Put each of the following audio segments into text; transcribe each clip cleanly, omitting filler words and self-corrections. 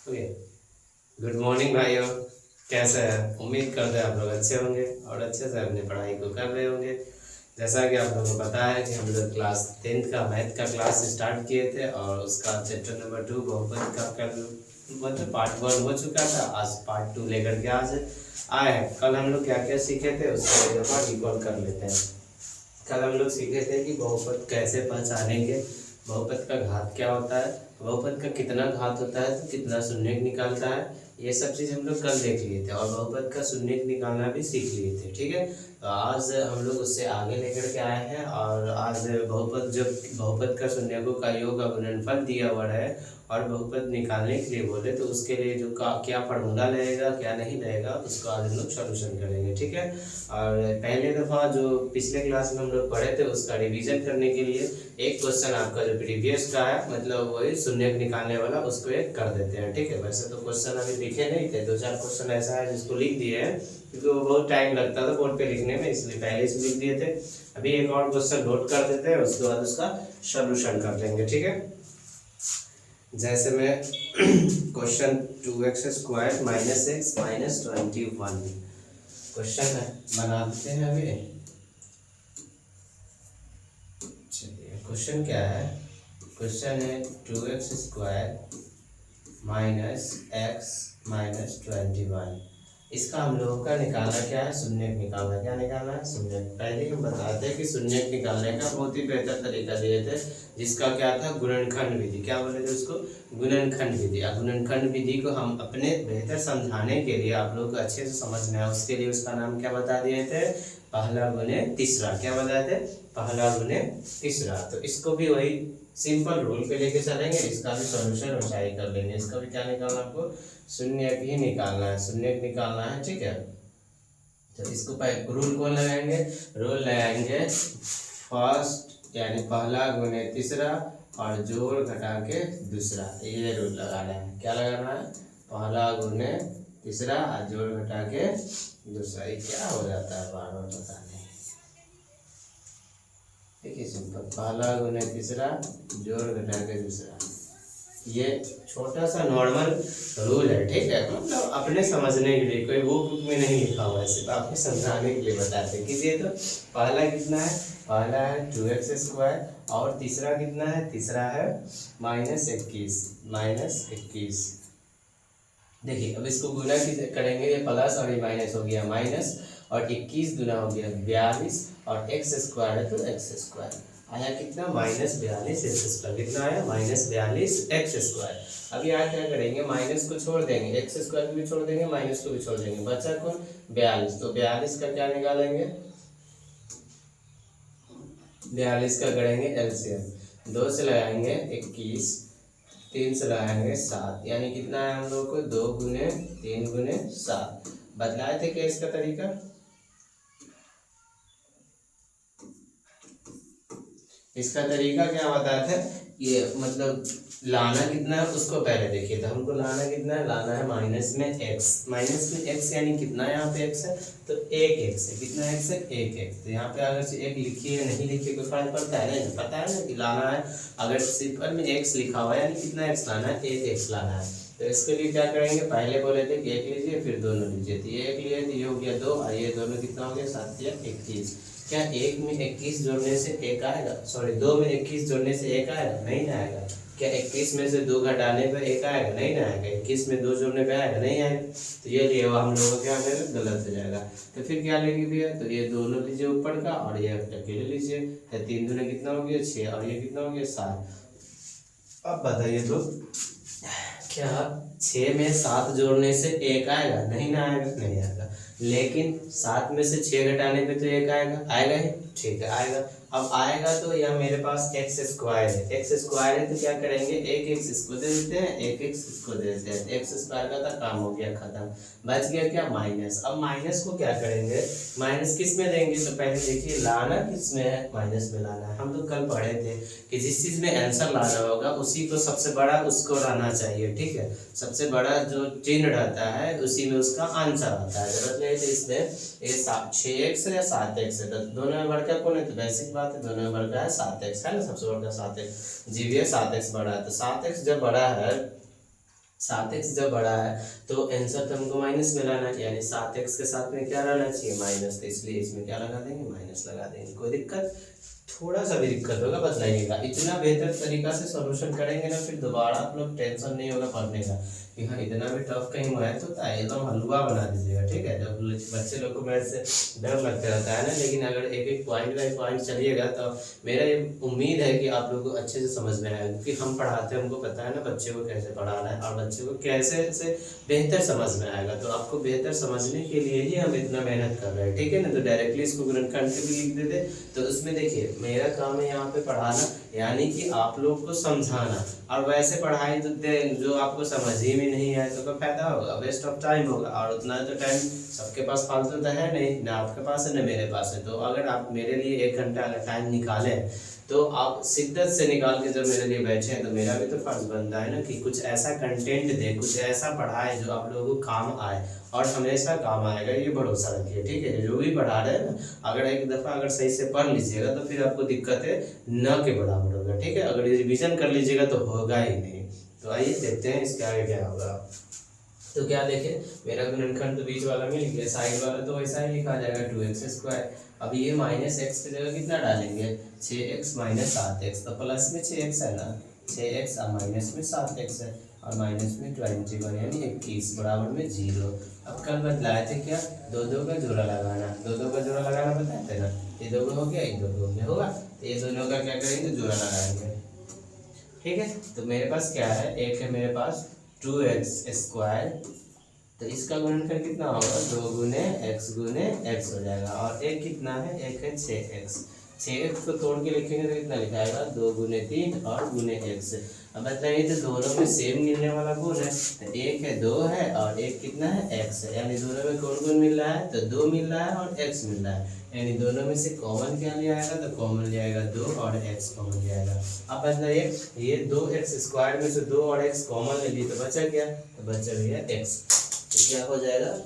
Okay. Good morning भाइयों। कैसे हैं? उम्मीद करते हैं आप लोग अच्छे होंगे और अच्छे से अपनी पढ़ाई को कर रहे होंगे। जैसा कि आप लोगों को पता है कि हम लोग क्लास 10th का मैथ का क्लास स्टार्ट किए थे और उसका चैप्टर नंबर 2 बहुपद का कर मतलब पार्ट 1 हो चुका था। आज पार्ट 2 लेकर के आज आए हैं। कल हम लोग क्या क्या सीखे थे उसको एक दफ़ा रिकॉल कर लेते हैं। कल हम लोग सीखे थे कि बहुपद कैसे पहचानेंगे, बहुपद का घात क्या होता है, बहुपद का कितना घात होता है तो कितना शून्य निकालता है। ये सब चीज़ हम लोग कल देख लिए थे और बहुपद का शून्य निकालना भी सीख लिए थे। ठीक है, तो आज हम लोग उससे आगे लेकर के आए हैं और आज बहुपद जो बहुपद का शून्यकों का योग का गुणनफल दिया हुआ है और बहुपद निकालने के लिए बोले तो उसके लिए जो क्या फार्मूला लगेगा क्या नहीं लगेगा उसको आज हम लोग सोल्यूशन करेंगे। ठीक है, और पहले दफ़ा जो पिछले क्लास में हम लोग पढ़े थे उसका रिवीजन करने के लिए एक क्वेश्चन आपका जो प्रीवियस का है मतलब वही शून्य निकालने वाला उसको एक कर देते हैं। ठीक है, वैसे तो क्वेश्चन अभी लिखे नहीं थे, 2-4 क्वेश्चन ऐसा है जिसको लिख दिए हैं क्योंकि वो बहुत टाइम लगता था बोर्ड पे लिखने में, इसलिए पहले से लिख दिए थे। अभी एक और क्वेश्चन नोट कर देते हैं, उसके बाद उसका सोल्यूशन कर देंगे। ठीक है, जैसे मैं question 2x² minus x minus 21 question है, बना देते हैं अभी। चलिए, क्वेश्चन क्या है? क्वेश्चन है 2x² माइनस एक्स माइनस 21। इसका हम लोगों का निकालना क्या है? शून्य निकालना। क्या निकालना है? शून्य। पहले हम बताते हैं कि शून्य निकालने का बहुत ही बेहतर तरीका दिए थे जिसका क्या था? गुणनखंड विधि। क्या बोले थे उसको? गुणनखंड विधि। अब गुणनखंड विधि को हम अपने बेहतर समझाने के लिए आप लोग को अच्छे से समझना है उसके लिए उसका नाम क्या बता दिए थे? पहला गुने तीसरा। क्या बताए थे? पहला गुने तीसरा। तो इसको भी वही सिंपल रूल पे लेके चलेंगे, इसका भी सॉल्यूशन ऊंचाई कर लेंगे। इसका भी क्या निकालना आपको? शून्य ही निकालना है, शून्य निकालना है। ठीक है, तो इसको रूल कौन लगाएंगे? रूल लगाएंगे फर्स्ट यानी पहला गुने तीसरा और जोड़ घटा के दूसरा। ये रूल लगाना है। क्या लगाना है? पहला गुने तीसरा और जोड़ घटा के दूसरा। ये क्या हो जाता है बार बार पता नहीं। देखिए सिंपल, पहला गुने तीसरा जोड़ घटा के दूसरा। ये छोटा सा नॉर्मल रूल है। ठीक है, मतलब अपने समझने के लिए, कोई वो बुक में नहीं लिखा हुआ है, सिर्फ आपको समझाने के लिए बताते हैं। किसी तो पहला कितना है? पहला है 2x² और तीसरा कितना है? तीसरा है -21। देखिए, अब इसको गुना करेंगे, ये प्लस और ये माइनस हो गया माइनस और 21 गुना हो गया 42 और x² है तो x² आया कितना? -42 x²। कितना आया? -42 x²। अब यहाँ क्या करेंगे? माइनस को छोड़ देंगे, x² को भी छोड़ देंगे, माइनस को भी छोड़ देंगे, बचा कौन? 42। तो 42 का क्या निकालेंगे? 42 का करेंगे एलसीएम। 2 से लगाएंगे 21, 3 से लगाएंगे 7, यानी कितना है हम लोग को? 2 गुने 3 गुने 7। बदलाए थे क्या इसका तरीका? इसका तरीका क्या बताया था? ये मतलब लाना कितना है उसको पहले देखिए। तो हमको लाना कितना है? लाना है माइनस में एक्स। माइनस में एक्स यानी कितना है? यहाँ पे एक्स है तो एक एक्स है। कितना एक्स है? एक एक्स। तो यहाँ पे अगर से एक लिखिए नहीं लिखिए कोई फर्क पड़ता है? नहीं पता है ना कि लाना है। अगर सिंपल में एक्स लिखा हुआ है यानी कितना एक्स लाना है? एक एक्स लाना है। तो इसके लिए क्या करेंगे? पहले बोले थे कि एक लीजिए फिर दोनों लीजिए, तो ये एक लिए तो ये हो गया 2 और ये दोनों कितना हो गया? 7 या 21। क्या एक में 21 जोड़ने से एक आएगा? सॉरी, 2 में 21 जोड़ने से एक आएगा? नहीं ना आएगा। क्या 21 में से 2 घटाने पे एक आएगा? नहीं ना आएगा। 21 में 2 जोड़ने पे आएगा? नहीं आएगा। तो ये लिए हम लोगों को क्या आएगा? गलत हो जाएगा। तो फिर क्या लेंगे भैया? तो ये दोनों लीजिए ऊपर का और ये अकेले लीजिए। तो 3 दूने कितना हो गया? 6 और ये कितना हो गया? 7। अब बताइए तो क्या 6 में 7 जोड़ने से एक आएगा? नहीं ना आएगा। नहीं आएगा। लेकिन 7 में से 6 घटाने पे तो एक आएगा? आएगा ही। ठीक है, आएगा। अब आएगा तो यहाँ मेरे पास x² है। x² है तो क्या करेंगे? एक एक्स इसको दे देते हैं, एक एक्स इसको दे देते हैं। x² का था काम हो गया खत्म। बच गया क्या? माइनस। अब माइनस को क्या करेंगे? माइनस किस में देंगे? तो पहले देखिए लाना किस में है? माइनस में लाना है। हम तो कल पढ़े थे कि जिस चीज में आंसर लाना होगा उसी को सबसे बड़ा उसको रहना चाहिए। ठीक है, सबसे बड़ा जो चिन्ह रहता है उसी में उसका आंसर आता है। जरूरत नहीं है इसमें ये 6x है या 7x है, तो दोनों में बढ़कर कौन है? तो बेसिक बात है, दोनों में बढ़कर है 7x है ना, सबसे बढ़कर 7x। जी भैया 7x बड़ा है, तो 7x जब बड़ा है 7x जब बड़ा है तो आंसर तो हमको माइनस में लाना है, यानी 7x के साथ में क्या रहना चाहिए, माइनस, तो इसलिए इसमें क्या लगा देंगे, माइनस लगा देंगे। कोई दिक्कत, थोड़ा सा भी दिक्कत होगा बताइएगा। इतना बेहतर तरीका से सॉल्यूशन करेंगे ना, फिर दोबारा आप लोग टेंशन नहीं होगा पढ़ने का कि हाँ इतना भी टफ कहीं मैथ होता है, एकदम हलवा बना दीजिएगा, ठीक है। जब बच्चे लोग को मैथ से डर लगता रहता है ना, लेकिन अगर एक एक पॉइंट बाई पॉइंट चलिएगा तो मेरा ये उम्मीद है कि आप लोग को अच्छे से समझ में आएगा, क्योंकि हम पढ़ाते हैं, हमको पता है ना बच्चे को कैसे पढ़ाना है और बच्चे को कैसे से बेहतर समझ में आएगा। तो आपको बेहतर समझने के लिए ही हम इतना मेहनत कर रहे हैं, ठीक है ना। तो डायरेक्टली इसको गुणनखंड भी लिख देते, तो उसमें देखिए मेरा काम है यहाँ पे पढ़ाना, यानी कि आप लोग को समझाना। और वैसे पढ़ाई तो जो आपको समझ ही में नहीं आए तो क्या फायदा होगा, वेस्ट ऑफ टाइम होगा। और उतना तो टाइम सबके पास फालतू तो है नहीं, ना आपके पास है ना मेरे पास है। तो अगर आप मेरे लिए 1 घंटा अगर टाइम निकालें तो आप शिद्दत से निकाल के जब मेरे लिए बैठे हैं, तो मेरा भी तो फर्ज बनता है ना कि कुछ ऐसा कंटेंट दे, कुछ ऐसा पढ़ाए जो आप लोगों को काम आए, और हमेशा काम आएगा, ये भरोसा रखिए, ठीक है। जो भी पढ़ा रहे हैं ना, अगर एक दफ़ा अगर सही से पढ़ लीजिएगा तो फिर आपको दिक्कतें न के बराबर होगा, ठीक है। अगर रिविजन कर लीजिएगा तो होगा ही नहीं। तो आइए देखते हैं इसके आगे क्या होगा। तो क्या देखें, मेरा गुणनखंड तो बीच वाला मिल गया, साइड वाला तो वैसा ही लिखा जाएगा 2x²। अब ये माइनस एक्स की जगह कितना डालेंगे, 6x माइनस 7x, तो प्लस में 6x है ना, 6x और माइनस में 7x है, और माइनस में 21 यानी 21 बराबर में 0। अब कल बतलाए थे क्या, दो दो का जोड़ा लगाना, दो दो का जोड़ा लगाना बताए थे ना। ये दो हो गया, ये दो हो गया, होगा। तो ये दोनों का क्या करेंगे, जोड़ा लगाएंगे, ठीक है। तो मेरे पास क्या है, एक है मेरे पास 2x², तो इसका गुणनखंड कितना होगा, 2 गुने x हो जाएगा। और एक कितना है, एक है 6x। 6x को तोड़ के लिखेंगे तो कितना लिखाएगा, 2 गुने 3 और गुने x। अब बताइए तो दोनों में सेम मिलने वाला गुण है, तो एक है 2 है और एक कितना है, x है, यानी दोनों में कौन गुण मिल रहा है, तो 2 मिल रहा है और x मिल रहा है, यानी दोनों में से कॉमन क्या लिया आएगा, तो कॉमन लिया आएगा 2 और x कॉमन लिया आएगा। अब बताइए ये 2x² में से 2 और x कॉमन ले लिए तो बचा क्या, तो बचा भैया x। तो क्या हो जाएगा,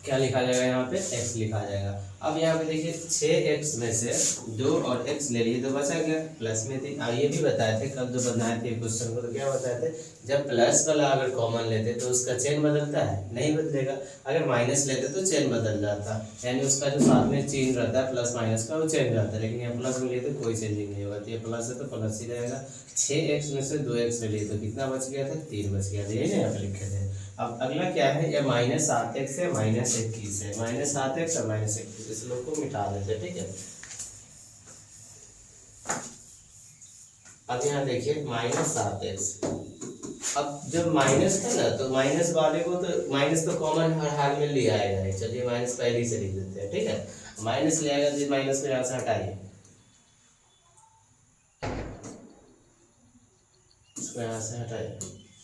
क्या लिखा जाएगा यहाँ पे, x लिखा जाएगा। अब यहाँ पे देखिए 6x में से 2 और x ले लिए तो बचा गया प्लस में 3। ये भी बताए थे कल जो बनाए थे क्वेश्चन को, तो क्या बताए थे, जब प्लस वाला अगर कॉमन लेते तो उसका चेन बदलता है, नहीं बदलेगा। अगर माइनस लेते तो चेन बदल जाता, यानी उसका जो साथ में चेन रहता है प्लस माइनस का वो चेंज रहता है, लेकिन यहाँ प्लस में लिए तो कोई चेंजिंग नहीं होगा। तो ये प्लस है तो प्लस ही रहेगा। 6x में से 2x ले लिए तो कितना बच गया था, 3 बच गया था, यही ना यहाँ पे लिखे थे। अब अगला क्या है, ये -7x है, -21 है, -7x और -21, इस लोग को मिटा देते हैं, ठीक है। अब यहाँ देखिए -7x, अब जब माइनस था ना तो माइनस वाले को तो माइनस तो कॉमन हर हाल में ले आएगा, चलिए माइनस पहले ही से लिख देते हैं, ठीक है। माइनस ले आएगा तो माइनस को यहाँ से हटाइए, इसको यहाँ से हटाइए,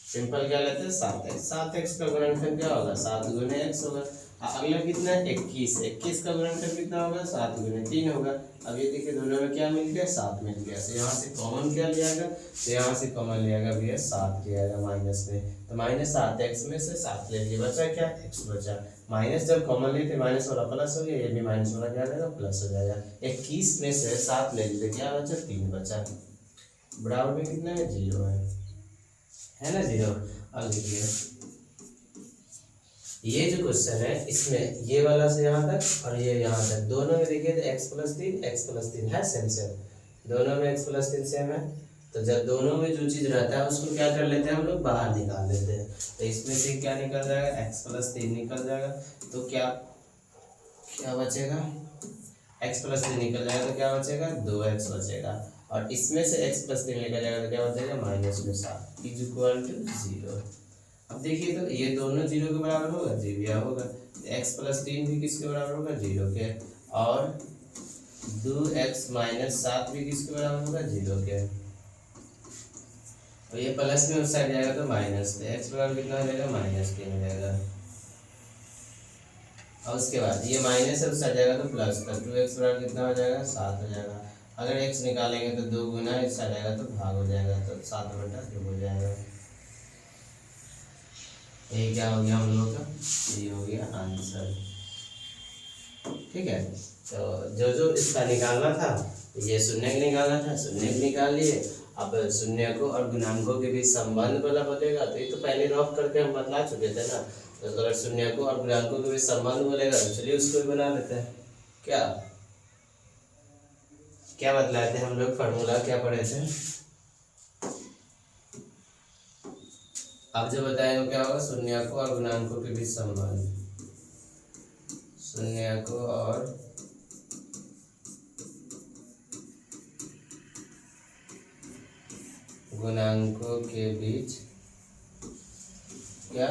सिंपल क्या लेते हैं 7x। 7x का गुणनखंड क्या होगा, 7 गुने x होगा। अगला कितना है 21, 21 का गुणनखंड कितना होगा, 7 गुने 3 होगा। अब ये देखिए दोनों में क्या मिल गया, 7 मिल गया। तो यहाँ से कॉमन क्या लिया जाएगा, तो यहाँ से कॉमन लिया जाएगा भैया 7 लिया जाएगा माइनस में, तो -7x में से 7 ले लिए, बचा क्या, x बचा। माइनस जब कॉमन लिए थे माइनस वाला प्लस हो गया, ये भी माइनस वाला क्या जाएगा, प्लस हो जाएगा। 21 में से 7 ले लिए क्या बचा, 3 बचा, बराबर में कितना है, 0 है ना, 0। अब देखिए ये जो क्वेश्चन है इसमें ये वाला से यहाँ तक और ये यहाँ तक, दोनों में देखिए तो x+3 है सेम, दोनों में x+3 सेम है। तो जब दोनों में जो चीज़ रहता है उसको क्या कर लेते हैं हम लोग, बाहर निकाल लेते हैं। तो इसमें से क्या निकल जाएगा, x+3 निकल जाएगा, तो क्या क्या बचेगा, x+3 निकल जाएगा तो क्या बचेगा, 2x बचेगा। और इसमें से x+3 निकल जाएगा तो क्या बचेगा, -7 = 0। अब देखिए तो ये दोनों 0 के बराबर होगा, जी भैया होगा। x+3 भी किसके बराबर होगा, 0 के, और 2x - 7 भी किसके बराबर होगा, 0 के। और ये प्लस में उस साइड जाएगा तो माइनस, तो x बराबर कितना हो जाएगा, -3 हो जाएगा। और उसके बाद ये माइनस है उस साइड जाएगा तो प्लस, तो 2x बराबर कितना हो जाएगा, 7 हो जाएगा। अगर x निकालेंगे तो 2 गुना इस साइड आएगा तो भाग हो जाएगा, तो 7/2 हो जाएगा। ये क्या हो गया हम लोगों का, ये हो गया आंसर, ठीक है। तो जो जो इसका निकालना था, ये शून्य निकालना था, शून्य निकाल लिए, अब शून्य को और गुणांकों के बीच संबंध वाला बोलेगा तो ये तो पहले रफ करके हम बतला चुके थे ना। तो अगर शून्य को और गुणांकों के बीच संबंध बोलेगा तो चलिए उसको भी बना लेते हैं। क्या क्या बतलाए थे हम लोग, फॉर्मूला क्या पढ़े थे? अब जब बताएंगे क्या होगा, शून्य को और गुणांकों के बीच संबंध, शून्य को और गुणांकों के बीच क्या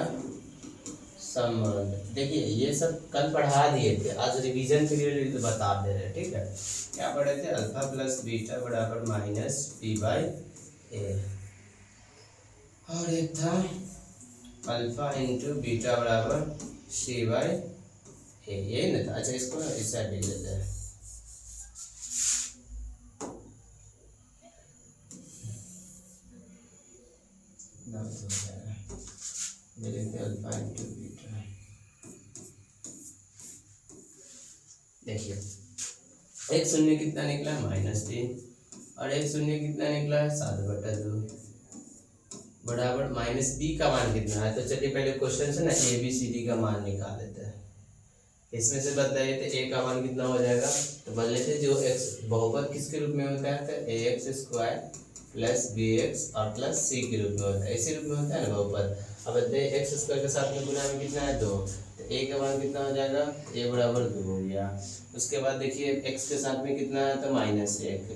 संबंध। देखिए ये सब कल पढ़ा दिए थे, आज रिवीजन के लिए तो बता दे रहे हैं, ठीक है। क्या पढ़े थे? अल्फा प्लस बीटा बराबर माइनस पी बाई ए, और एक था अल्फा इंटू बीटा बराबर सी बाई ए, यही ना था। अच्छा इसको ना इस साइड लिख लेते हैं। अल्फा इंटू बीटा, देखिए एक शून्य कितना निकला है? -3, और एक शून्य कितना निकला है? 7/2 बराबर माइनस बी का मान कितना है? तो चलिए पहले क्वेश्चन से ना ए बी सी डी का मान निकाल लेते हैं। इसमें से बताइए तो ए का मान कितना हो जाएगा? तो बोल लेते जो एक्स बहुपद किसके रूप में होता है? तो a x square plus b x और प्लस सी के रूप में होता है, इसी रूप में होता है ना बहुपद। अब बताइए एक्स स्क्वायर के साथ में गुना में कितना है? 2, तो ए का मान कितना हो जाएगा? ए बराबर 2 हो गया। उसके बाद देखिए एक्स के साथ में कितना है? तो -1,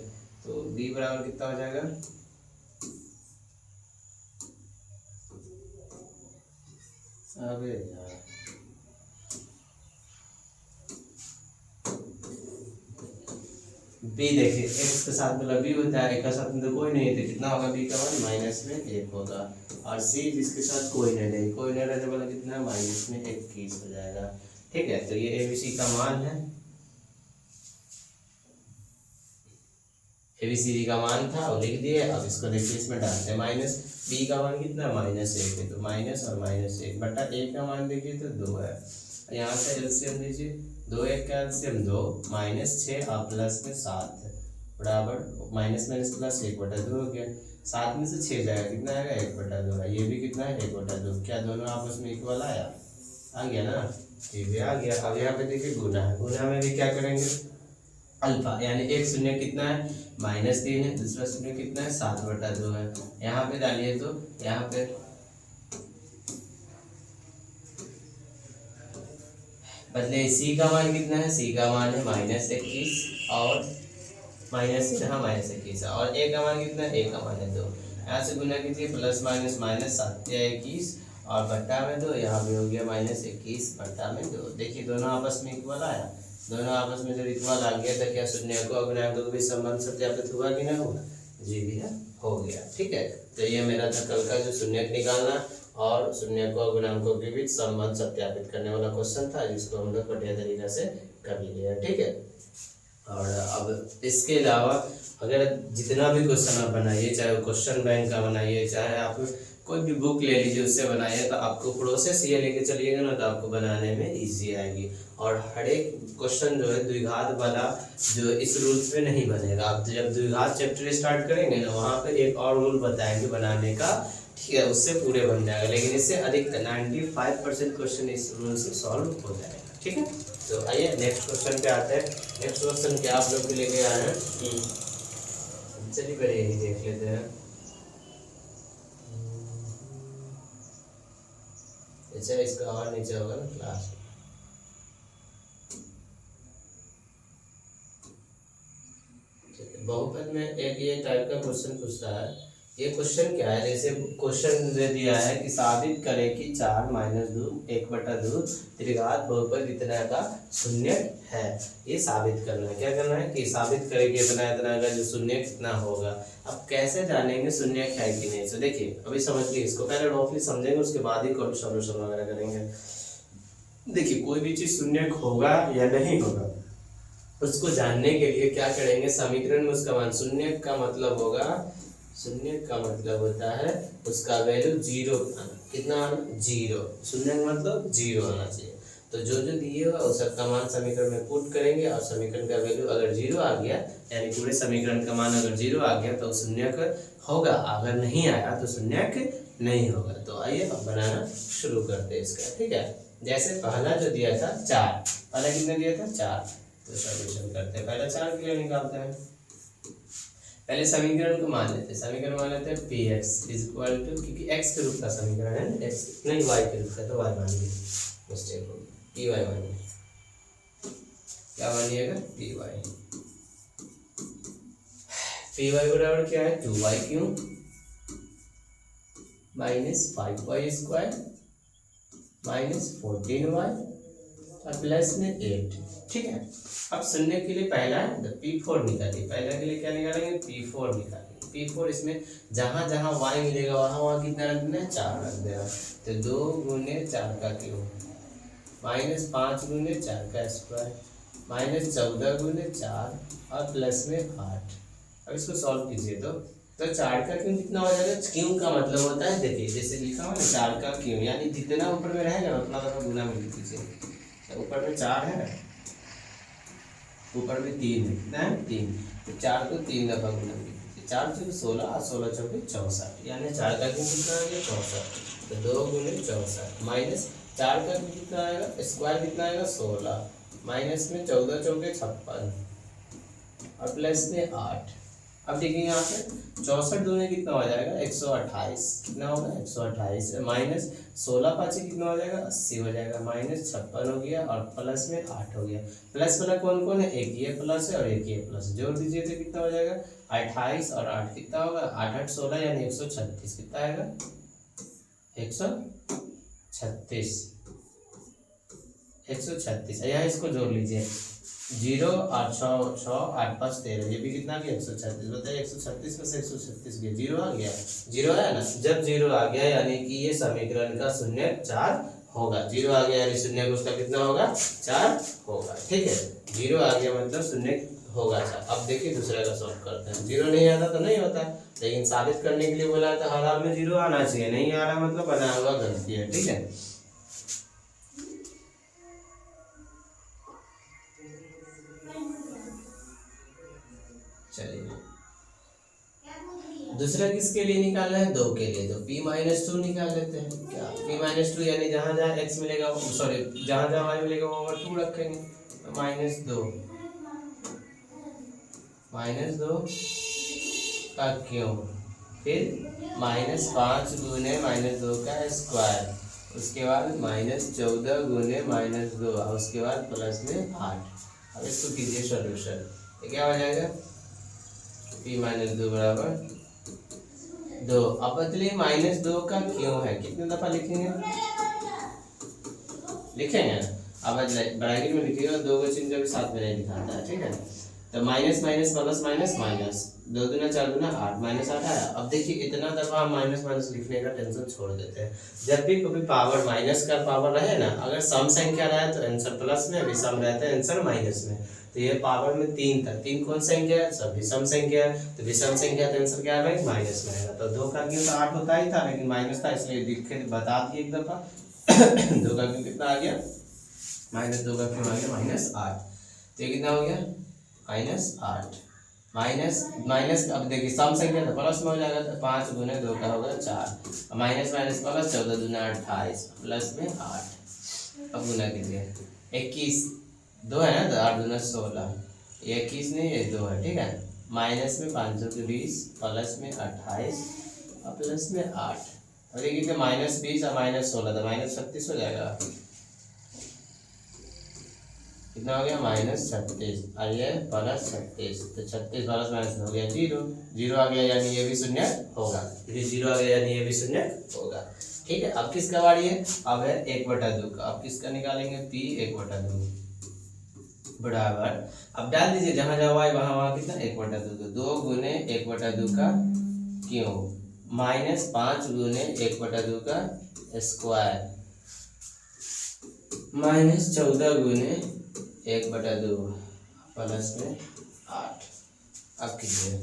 तो बी बराबर कितना हो जाएगा? अबे यार बी देखिए एक्स के साथ मतलब बी होता है, एक का साथ में तो कोई नहीं है, तो कितना होगा बी का मान? -1 होगा। और सी जिसके साथ कोई नहीं रहे, कोई नहीं रहने वाला कितना? -21 हो जाएगा, ठीक है। तो ये ए बी सी का मान है, ए बी सी डी का मान था और लिख दिए। अब इसको देखिए इसमें डालते हैं माइनस, बी का मान कितना? -1 है, तो माइनस और -1 बटा ए का मान देखिए तो 2 है। यहाँ से एलसीएम लीजिए, 2 1 का एलसीएम 2, -6 और प्लस में 7 बराबर माइनस माइनस प्लस 1/2 हो गया। 7 में से 6 जाएगा, कितना आएगा? 1/2 है। ये भी कितना है? 1/2। क्या दोनों आपस में इक्वल आया? आ गया ना, ये भी आ गया। अब यहाँ पे देखिए गुना है, गुना में भी क्या करेंगे? अल्फा यानी एक शून्य कितना है? -3 है, दूसरा शून्य कितना है? 7/2 है। यहाँ पे डालिए तो यहाँ पे बदले सी का मान कितना है? सी का मान है -21 और -21 है, और ए का मान कितना है? ए का मान है 2। यहाँ से गुना कीजिए, प्लस माइनस -7 या 21 और बट्टा में 2, यहाँ भी हो गया -21 बट्टा में 2। देखिए दोनों आपस में इक्वल आया, दोनों आपस में जब इक्वल आ गया तो क्या शून्य को और गुणांकों के बीच संबंध सत्यापित हुआ कि नहीं हुआ? जी भैया हो गया, ठीक है। तो ये मेरा था कल का जो शून्य निकालना और शून्य को गुणांकों के बीच संबंध सत्यापित करने वाला क्वेश्चन था, जिसको हम लोग बढ़िया तरीके से कर लिए, ठीक है। और अब इसके अलावा अगर जितना भी क्वेश्चन आप बनाइए, चाहे क्वेश्चन बैंक का बनाइए, चाहे आप कोई भी बुक ले लीजिए उससे बनाइए, तो आपको प्रोसेस ये लेके चलिएगा ना तो आपको बनाने में इजी आएगी। और हर एक क्वेश्चन जो है द्विघात वाला जो इस रूल्स में नहीं बनेगा। आप जब द्विघात चैप्टर स्टार्ट करेंगे ना, वहाँ पे एक और रूल बताएंगे बनाने का, ठीक है, उससे पूरे बन जाएगा। लेकिन इससे अधिक 95% क्वेश्चन इस रूल से सॉल्व हो जाएगा, ठीक है। तो आइए नेक्स्ट क्वेश्चन पे आते हैं। नेक्स्ट क्वेश्चन क्या आप लोग के लेके आए हैं? चलिए पहले यही देख लेते हैं। अच्छा इसका और नीचे होगा ना क्लास। बहुपद में एक ये टाइप का क्वेश्चन पूछ रहा है। ये क्वेश्चन क्या है? जैसे क्वेश्चन दे दिया है कि साबित करें कि 4 - 2 1/2 त्रिघात बहुपद इतना का शून्य है। ये साबित करना है। क्या करना है कि साबित करें कि इतना इतना का जो शून्य कितना होगा। अब कैसे जानेंगे शून्य है कि नहीं? तो देखिए अभी समझिए इसको, पहले रफली समझेंगे, उसके बाद ही सॉल्यूशन वगैरह करेंगे। देखिए कोई भी चीज शून्य होगा या नहीं होगा, उसको जानने के लिए क्या करेंगे? समीकरण में उसका मान, शून्य का मतलब होगा, शून्य का मतलब होता है उसका वैल्यू 0 आना। कितना आना? 0। शून्य का मतलब 0 आना चाहिए। तो जो जो दिए हुआ उस सब का मान समीकरण में पुट करेंगे और समीकरण का वैल्यू अगर 0 आ गया यानी पूरे समीकरण का मान अगर 0 आ गया तो शून्यक होगा, अगर नहीं आया तो शून्यक नहीं होगा। तो आइए अब बनाना शुरू करते हैं इसका, ठीक है। जैसे पहला जो दिया था 4, पहला कितना दिया था 4, तो सॉल्यूशन करते हैं। पहले 4 के लिए निकालते हैं। पहले समीकरण को मान लेते हैं, समीकरण मान लेते हैं P X is equal to, क्योंकि एक्स के रूप का समीकरण है, एक्स नहीं वाई के रूप का, तो वाई मानिए, मिस्टेक होगी, पी वाई मानिए। क्या मानिएगा? P Y. पी वाई बराबर क्या है? 2y cube minus 5y square minus 14y और प्लस में 8, ठीक है। अब शून्य के लिए पहला P4 निकालिए, पहला के लिए क्या निकालेंगे? P4 निकालेंगे। P4 इसमें जहाँ जहाँ y मिलेगा वहाँ वहाँ कितना रख देना है? 4 रख देना। तो 2 गुने 4 का क्यूब माइनस 5 गुने 4 का स्क्वायर माइनस 14 गुने 4 और प्लस में 8। अब इसको सॉल्व कीजिए तो 4 का क्यूब कितना हो जाएगा? क्यूब का मतलब होता है, देखिए जैसे लिखा हुआ है 4 का क्यूब, यानी जितना ऊपर में रहेगा ना उतना दफा गुना में लिख दीजिए। तो ऊपर में 4 है, ऊपर में 3 है, कितना है? 3। तो 4 को 3 दफा गुना में लिख दीजिए। 4 चौके 16 और 16 चौके 64, यानी 4 का क्यूब कितना आ गया? 64। तो 2 गुने 64 माइनस 4 का क्यूब कितना आएगा? स्क्वायर कितना आएगा? 16 माइनस में 14 चौके 56 और प्लस में 8। अब देखिए यहाँ पे 64 दूने कितना हो जाएगा? 128, कितना होगा? 128 माइनस 16 पाँच कितना हो जाएगा? 80 हो जाएगा, माइनस 56 हो गया और प्लस में 8 हो गया। प्लस वाला कौन कौन है? एक ये प्लस है और एक ये प्लस, जोड़ दीजिए तो कितना हो जाएगा? 28 और 8 कितना होगा? 8 8 16 यानी 136, कितना आएगा? 136। यहाँ इसको जोड़ लीजिए, 0 और 6 8 5 13, ये भी कितना गया? 136। बताइए 136 में से 136 गया, 0 आ गया, 0 आया ना। जब 0 आ गया यानी कि ये समीकरण का शून्य 4 होगा। 0 आ गया यानी शून्य उसका कितना होगा? 4 होगा, ठीक है। 0 आ गया मतलब शून्य होगा 4। अब देखिए दूसरे का सॉल्व करते हैं। 0 नहीं आता तो नहीं होता, लेकिन साबित करने के लिए बोला था हर हाल में 0 आना चाहिए, नहीं आ रहा मतलब बना हुआ गलती है, ठीक है। चलिए दूसरा किसके लिए निकालना है? 2 के लिए, तो p-2 निकाल लेते हैं। क्या p-2 यानी जहाँ जहाँ x मिलेगा, सॉरी जहाँ जहाँ y मिलेगा वहाँ 2 रखेंगे, तो -2 का क्यूब, फिर -5 गुने -2 का स्क्वायर, उसके बाद -14 गुने -2 और उसके बाद प्लस में 8। अब इसको कीजिए सॉल्यूशन, ये क्या हो जाएगा? p-2 बराबर 2। अब बदलिए -2 का क्यों है, कितने दफा लिखेंगे? लिखेंगे ना। अब ब्रैकेट में लिखिएगा, 2 का चिन्ह जब साथ में नहीं दिखाता है, ठीक है। तो minus minus plus minus minus, 2 दूना 4 दूना 8, -8 आया। अब देखिए इतना दफा हम माइनस माइनस लिखने का टेंशन छोड़ देते हैं। जब भी कभी पावर माइनस का पावर रहे ना, अगर सम संख्या रहे तो आंसर प्लस में, विषम रहता है आंसर माइनस में। तो ये पावर में 3 था, 3 कौन संख्या है? सब विषम संख्या है, तो विषम संख्या का आंसर क्या है? माइनस में आएगा। तो 2 का क्यों? तो 8 होता ही था, लेकिन माइनस था इसलिए लिख के बता दिए एक दफा। 2 का क्यों कितना आ गया? -2 का क्यों आ गया? -8। तो ये कितना हो गया? -8 माइनस माइनस। अब देखिए सम संख्या तो प्लस में हो जाएगा, तो 5 गुने 2 का होगा 4, माइनस माइनस प्लस, 14 दूना 28 प्लस में 8। अब गुना कीजिए, 21 2 है ना, तो 8 दूना 16, 21 नहीं है 2 है, ठीक है। माइनस में 520 प्लस में 28 और प्लस में 8। अब देखिए कि -20 और -16 तो -36 हो जाएगा। कितना हो गया? -36 और ये +36, तो 36 प्लस माइनस हो गया 0। 0 आ गया यानी ये भी शून्य होगा, ये 0 आ गया यानी ये भी शून्य होगा, ठीक है। अब किसका बारी है? अब है 1/2 का। अब किसका निकालेंगे? p 1/2 बराबर, अब डाल दीजिए जहां जहां y वहां वहां कितना? 1/2। 2 गुने 1/2 का क्यूब माइनस 5 गुने 1/2 का स्क्वायर माइनस 14 गुने 1/2 प्लस में 8। अब कीजिए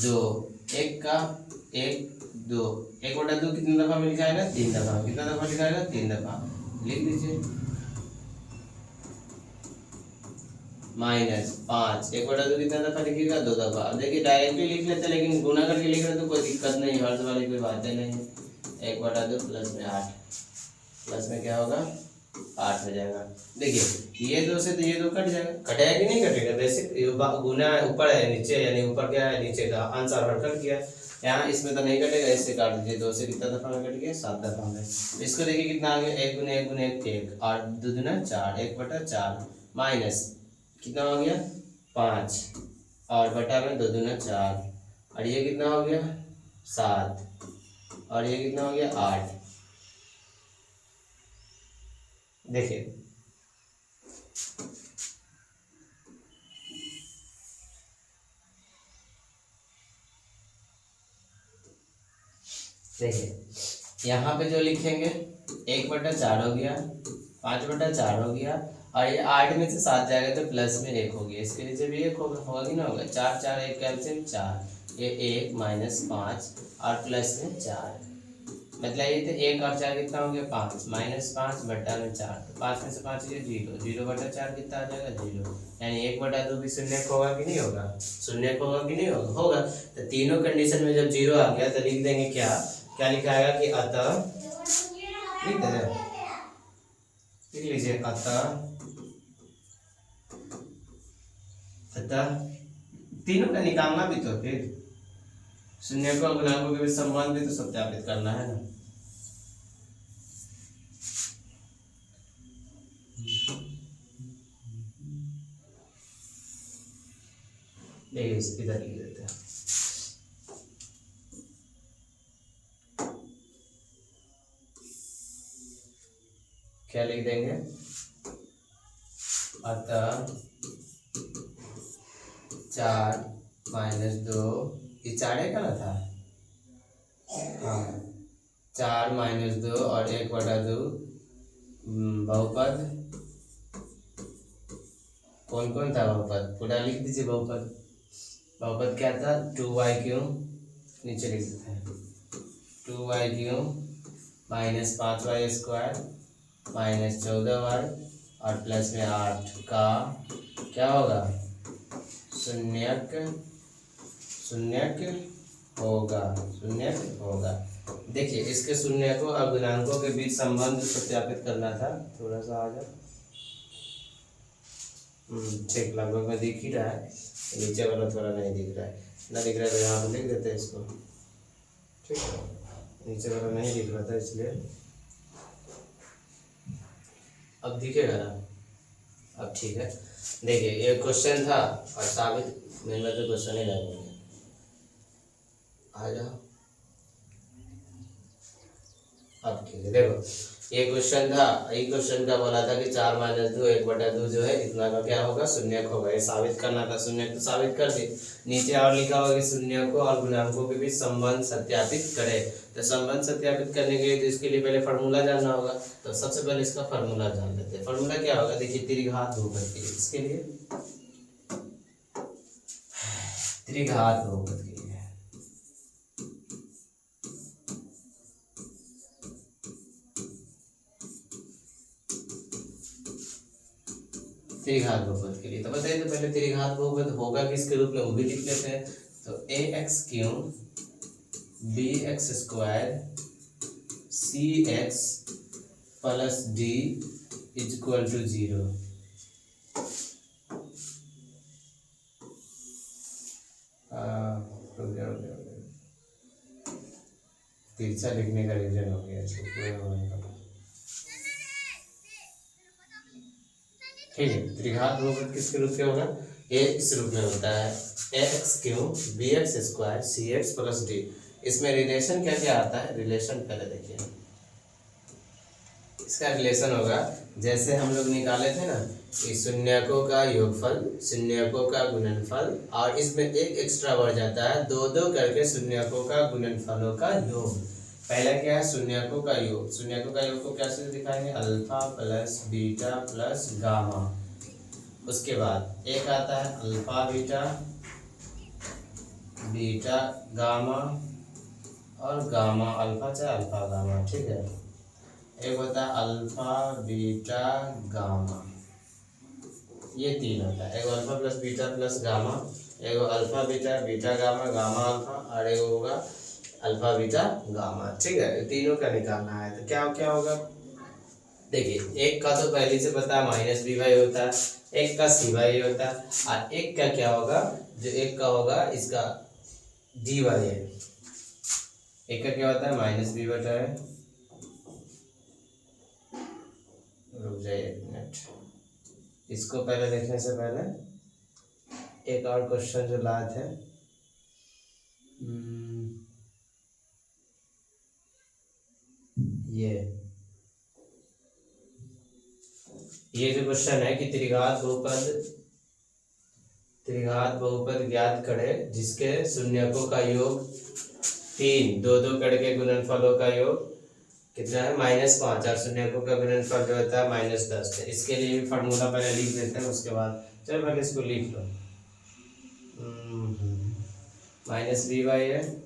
2 1 का 1 2, 1/2 कितने दफा में लिखा है ना? 3 दफा। कितना दफा लिखा है? 3 दफा। लिख लीजिए -5 1/2 कितना दफा लिखिएगा 2 दफा। अब देखिए डायरेक्टली लिख लेते हैं, लेकिन गुना करके लिख रहे तो कोई दिक्कत नहीं, हर्ज वाली कोई बातें नहीं। 1/2 प्लस में 8, प्लस में क्या होगा 8 हो जाएगा। देखिए ये 2 से तो ये 2 कट जाएगा, कटेगा कि नहीं कटेगा, बेसिक गुना ऊपर है नीचे, यानी ऊपर क्या है नीचे का आंसर हटकर किया। यहाँ इसमें तो नहीं कटेगा, इससे काट दीजिए। 2 से कितना दफा में कट गया 7 दफा में। इसको देखिए कितना आ गया 1 गुने 1 गुने 1 1 और 2 दूना 4 1/4 माइनस कितना हो गया 5 और बटा में 2 दूना 4 और ये कितना हो गया 7 और ये कितना हो गया 8। देखिए देखिए यहाँ पे जो लिखेंगे 1/4 हो गया, 5/4 हो गया और ये 8 में से 7 जाएगा तो प्लस में 1 हो गया, इसके नीचे भी 1 होगा कि ना होगा। 4 4 1 कैल्सियम 4, ये 1 -5 और प्लस में 4, मतलब ये तो 1 और 4 कितना हो गया 5 -5 बटा में 4, तो 5 में से 5 गया 0, 0/4 कितना आ जाएगा 0, यानी 1/2 भी शून्य होगा कि नहीं होगा, शून्य होगा कि नहीं होगा, होगा। तो तीनों कंडीशन में जब 0 आ गया तो लिख देंगे क्या, क्या लिखा आएगा कि अतः, लिख लीजिए अतः तीनों का निकालना भी तो फिर शून्य को गुणांकों के बीच संबंध भी तो सत्यापित करना है ना। देखिए इधर लिख देते हैं, क्या लिख देंगे अतः 4 - 2, ये 4 का ना था, हाँ 4 - 2 और 1/2 बहुपद, कौन कौन था बहुपद पूरा लिख दीजिए। बहुपद क्या था 2y3, नीचे लिख देते हैं 2y3 -5y² -14y और प्लस में 8 का क्या होगा शून्यक होगा। देखिए इसके शून्यकों और गुणांकों के बीच संबंध सत्यापित करना था, थोड़ा सा आ जाए ठीक, लगभग में दिख ही रहा है, नीचे वाला थोड़ा नहीं दिख रहा है, ना दिख रहा है तो यहाँ पर लिख देते हैं इसको, ठीक है, नीचे वाला नहीं दिख रहा था इसलिए अब दिखेगा ना, अब ठीक है। देखिए ये क्वेश्चन था और साबित मेरे में तो क्वेश्चन ही लगेंगे, आ जाओ अब ठीक है। देखो ये क्वेश्चन था, ये क्वेश्चन का बोला था कि 4 - 2 1/2 जो है इतना का क्या होगा शून्यक होगा, ये साबित करना था, शून्यक तो साबित कर दिए। नीचे और लिखा होगा कि शून्यकों और गुणांकों के बीच संबंध सत्यापित करें, तो संबंध सत्यापित करने के लिए तो इसके लिए पहले फार्मूला जानना होगा, तो सबसे पहले इसका फार्मूला जान लेते हैं। फार्मूला क्या होगा, देखिए त्रिघात बहुपद के लिए, इसके लिए त्रिघात बहुपद के लिए त्रिघात बहुपद के लिए तो बताइए, तो पहले त्रिघात बहुपद होगा किसके रूप में वो भी लिख लेते हैं। तो ax³ bx² cx + d = 0। तिरछा लिखने का रीजन हो गया इसको पूरा होने का, ठीक है। त्रिघात बहुपद किसके रूप में होगा, ए इस रूप में होता है ax³ bx² cx + d। इसमें रिलेशन क्या क्या आता है, रिलेशन पहले देखिए, इसका रिलेशन होगा जैसे हम लोग निकाले थे ना कि शून्यकों का योगफल, शून्यकों का गुणनफल, और इसमें एक एक्स्ट्रा बढ़ जाता है 2 करके शून्यकों का गुणनफलों का योग। पहला क्या है शून्यकों का योग, शून्यकों का योग को कैसे दिखाएंगे alpha plus beta plus gamma. उसके बाद एक आता है अल्फा बीटा, बीटा गामा और गामा अल्फा चाहे अल्फा गामा, ठीक है। एक होता है अल्फा बीटा गामा, ये तीन होता है, एगो alpha plus beta plus gamma, एगो alpha beta beta gamma gamma alpha, और एगो होगा अल्फा बीटा गामा। ठीक है, तीनों का निकालना है। तो क्या क्या होगा, देखिए एक का तो पहले से पता है माइनस बी वाई होता है, एक का सी वाई होता है, और एक का क्या होगा, जो एक का होगा इसका डी वाई है। एक का क्या होता है माइनस बी बटा है, रुक जाइए एक मिनट, इसको पहले देखने से पहले एक और क्वेश्चन जो लाए थे, ये जो क्वेश्चन है कि त्रिघात बहुपद ज्ञात करें जिसके शून्यकों का योग 3, दो दो कड़ के गुणनफलों का योग कितना है -5, और शून्यकों का गुणनफल जो होता है -10। इसके लिए भी फार्मूला पहले लिख देते हैं, उसके बाद चलो पहले इसको लिख लो। माइनस बी वाई है,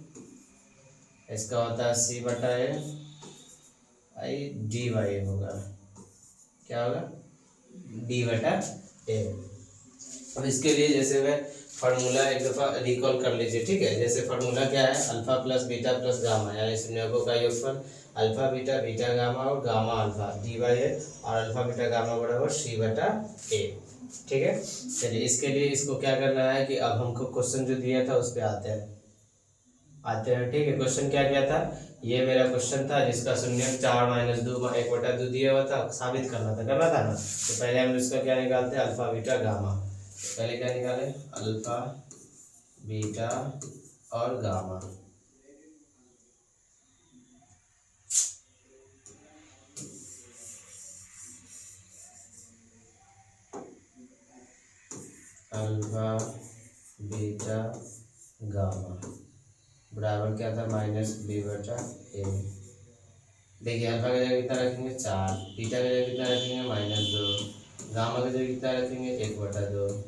इसका होता है सी बटा ए आई डी वाई होगा, क्या होगा डी बटा ए। अब इसके लिए जैसे मैं फार्मूला एक दफ़ा रिकॉल कर लीजिए, ठीक है। जैसे फार्मूला क्या है, alpha plus beta plus gamma, यानी शून्यकों का योगफल अल्फा बीटा बीटा गामा और गामा अल्फा डी वाई है, और अल्फा बीटा गामा बराबर सी बटा ए। ठीक है, चलिए इसके लिए इसको क्या करना है कि अब हमको क्वेश्चन जो दिया था उस पर आते हैं। ठीक है, क्वेश्चन क्या क्या था, ये मेरा क्वेश्चन था जिसका शून्य 4 - 2 1/2 दिया हुआ था, साबित करना था ना। तो पहले हम इसका क्या निकालते हैं, अल्फा बीटा गामा। तो पहले क्या निकाले, अल्फा बीटा और गामा। अल्फा बीटा गामा बराबर क्या था -b बटा ए। देखिए अल्फा का जगह कितना रखेंगे 4, बीटा का जगह कितना रखेंगे -2, गामा का जगह कितना रखेंगे 1/2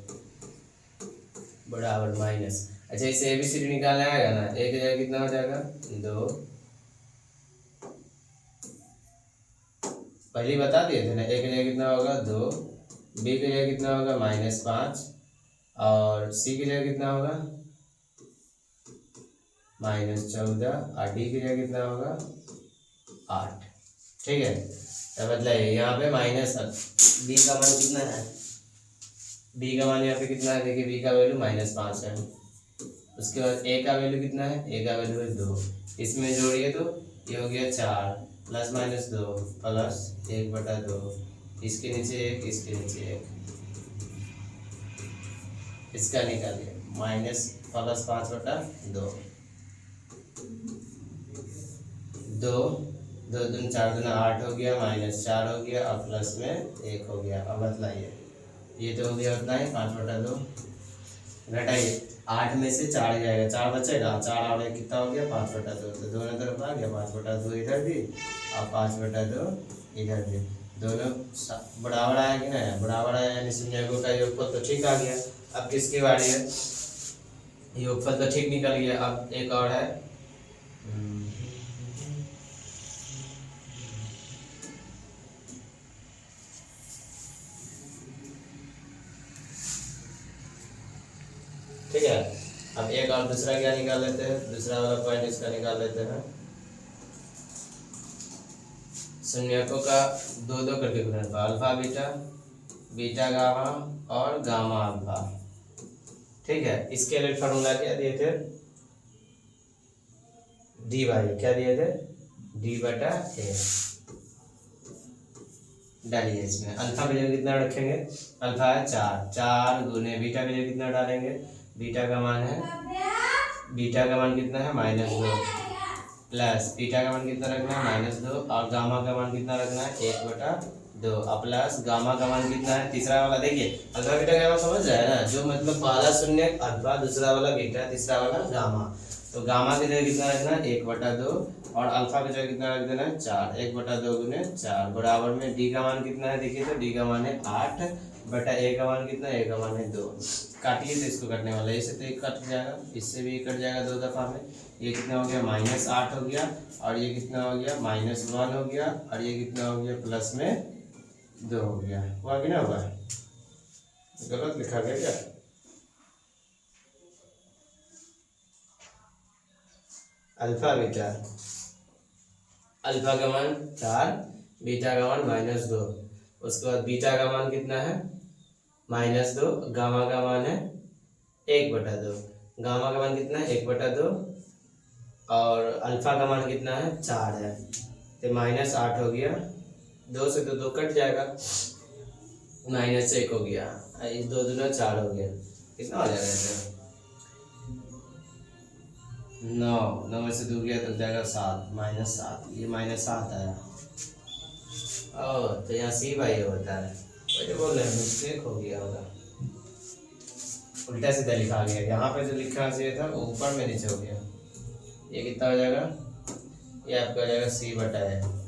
बराबर माइनस। अच्छा इसे ABCD निकालना आएगा ना, ए की जगह कितना हो जाएगा 2, पहले बता दिए थे ना, ए की जगह कितना होगा 2, बी की जगह कितना होगा -5, और सी की जगह कितना होगा -14, और डी की जगह कितना होगा 8। ठीक है, तो मतलब यहाँ पे बी का मान कितना है, बी का मान यहाँ पे कितना है, देखिए बी का वैल्यू -5 है। उसके बाद ए का वैल्यू कितना है, ए का वैल्यू है 2, इसमें जोड़िए तो ये हो गया 4 ± 2 प्लस 1/2, इसके नीचे 1, इसके नीचे 1, इसका निकालिए -+5/2, 2 2 दूनी 4 दूना 8 हो गया, -4 हो गया, और प्लस में 1 हो गया। अब बतलाइए, ये तो हो गया उतना ही 5/2, घटाइए 8 में से 4 जाएगा, 4 बचेगा, 4 और 1 कितना हो गया 5/2, तो दोनों तरफ आ गया 5/2 इधर भी और 5/2 इधर भी, दोनों बराबर आया कि नहीं, बराबर आया, यानी शून्यकों का योगफल तो ठीक आ गया। अब किसकी बारी है, योगफल तो ठीक निकल गया। अब एक और है, ठीक है। अब एक और दूसरा क्या निकाल लेते हैं, दूसरा वाला पॉइंट इसका निकाल लेते हैं, शून्यकों का 2 करके गुणनफल अल्फा बीटा बीटा गामा और गामा अल्फा। ठीक है, इसके लिए फार्मूला क्या दिए थे, डी वाई, क्या दिए थे डी बटा ए। डालिए इसमें अल्फा की जगह कितना रखेंगे, अल्फा है 4 गुने बीटा की जगह कितना डालेंगे, बीटा का मान है, बीटा का मान कितना है -2, प्लस बीटा का मान कितना रखना है -2, और गामा का मान कितना रखना है 1/2, और प्लस गामा का मान कितना है, तीसरा वाला देखिए अल्फा बीटा गामा समझ जाए ना, जो मतलब पहला शून्य अल्फा, दूसरा वाला बीटा, तीसरा वाला गामा। तो गामा की जगह कितना रखना है 1/2, और अल्फा की जगह कितना रख देना है 4, 1/2 गुने 4 बराबर में डी का मान कितना है, देखिए तो डी का मान है 8 बटा ए का मान कितना है, ए का मान है 2। काटिए तो इसको कटने वाला है, इससे तो एक कट जाएगा, इससे भी कट जाएगा 2 दफ़ा में। ये कितना हो गया -8 हो गया, और ये कितना हो गया -1 हो गया, और ये कितना हो गया प्लस में 2 हो गया, हुआ कि ना हुआ, गलत लिखा गया क्या? अल्फा बीटा, अल्फा का मान 4, बीटा का मान -2, उसके बाद बीटा का मान कितना है -2, गामा का मान है 1/2, गामा का मान कितना है 1/2, और अल्फा का मान कितना है 4 है, तो -8 हो गया, 2 से तो 2 कट जाएगा, -1 हो गया, 2 दूना 4 हो गया, कितना हो जाएगा इसमें 9, 9 में से 2 गया तो जाएगा 7, -7, ये -7 आया। तो यहाँ सी भाई होता है, वही बोल रहे हैं मिस्टेक हो गया होगा, उल्टा सीधा लिखा गया, यहाँ पे जो लिखना चाहिए था वो ऊपर में नीचे हो गया। ये कितना हो जाएगा, ये आपका हो जाएगा C/A।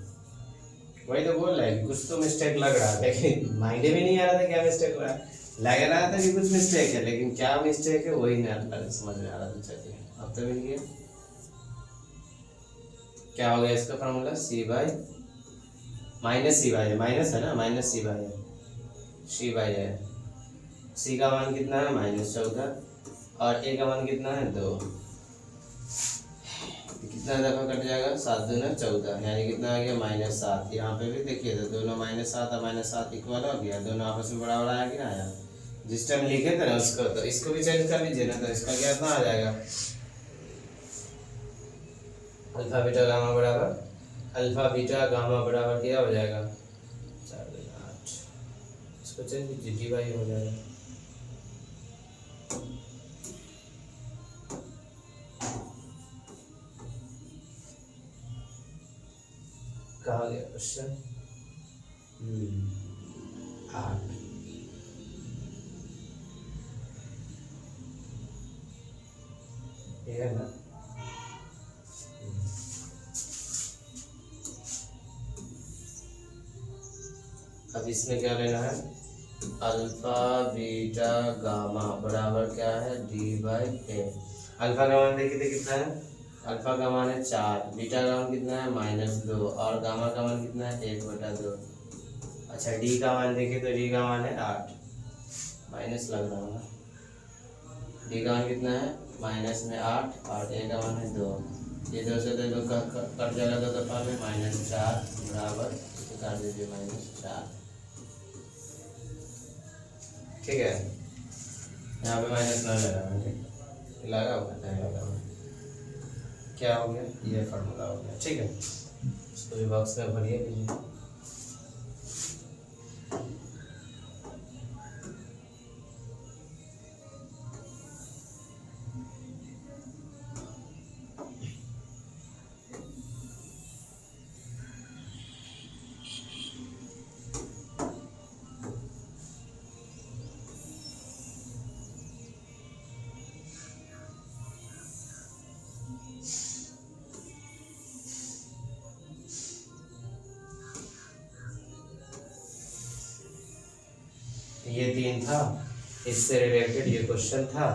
वही तो बोल रहा है कि कुछ तो मिस्टेक लग रहा था, लेकिन माइंड में नहीं आ रहा था क्या मिस्टेक लग रहा था कि कुछ मिस्टेक है, लेकिन क्या मिस्टेक है वही नहीं समझ में आ रहा था। चलिए अब तो मिल गया। क्या हो गया इसका फॉर्मूला, C/, -C/A, माइनस है ना, -C/A, C/A, C का मान कितना है -14, और A का मान कितना है 2, कितना दफा कट जाएगा, 7 दूना 14, यानी कितना आ गया -7। यहाँ पे भी देखिए तो दोनों -7 और -7 इक्वल हो गया, दोनों आपस में बराबर आया कि ना आया। जिस टाइम लिखे थे ना उसको, तो इसको भी चेंज कर लीजिए ना, तो इसका क्या इतना आ जाएगा, अल्फा बीटा गामा बराबर, अल्फा बीटा गामा बराबर क्या हो जाएगा 4 दूना 8, इसको चेंज कीजिए, डिवाई हो जाएगा। कहा गया क्वेश्चन 8, ठीक है ना। अब इसमें क्या लेना है, अल्फा बीटा गामा बराबर क्या है D/A। अल्फा का मान देखिए कितना है, अल्फा का मान है 4, बीटा का मान कितना है -2, और गामा का मान कितना है 1/2। अच्छा डी का मान देखिए तो डी का मान है 8, माइनस लग रहा होगा, डी का मान कितना है -8, और ए का मान है 2, ये 2 से 2 कट जाएगा, 2 दफा में -4 बराबर कर दीजिए -4, ठीक है। यहाँ पे माइनस ना लगा, ठीक लगा होगा, नहीं लगा, क्या हो गया, ये फार्मूला हो गया, ठीक है। इसको भी बॉक्स में भरिए लीजिए। ये 3 था, इससे रिलेटेड ये क्वेश्चन था।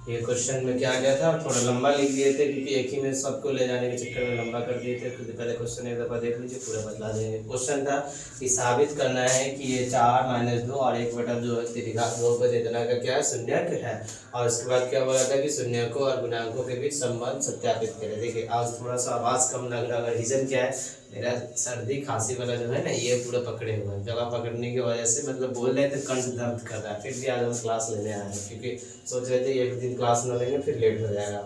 ये क्वेश्चन में क्या गया था, थोड़ा लंबा लिख दिए थे क्योंकि एक ही में सबको ले जाने के चक्कर में लंबा कर दिए थे, तो पहले क्वेश्चन एक दफ़ा देख लीजिए, पूरा बतला देंगे। क्वेश्चन था कि साबित करना है कि ये 4 - 2 और 1/2 इतना का क्या है, शून्यक है। और उसके बाद क्या बोला था कि शून्यकों और गुणांकों के बीच संबंध सत्यापित करें। देखिए आज थोड़ा सा आवाज़ कम लग रहा है, रीज़न क्या है, मेरा सर्दी खांसी वाला जो है ना ये पूरा पकड़े हुए हैं, गला पकड़ने की वजह से मतलब बोल रहे थे कंठ दर्द कर रहा है। फिर भी आज हम क्लास लेने आए हैं क्योंकि सोच रहे थे एक दिन क्लास ना लेंगे फिर लेट हो जाएगा,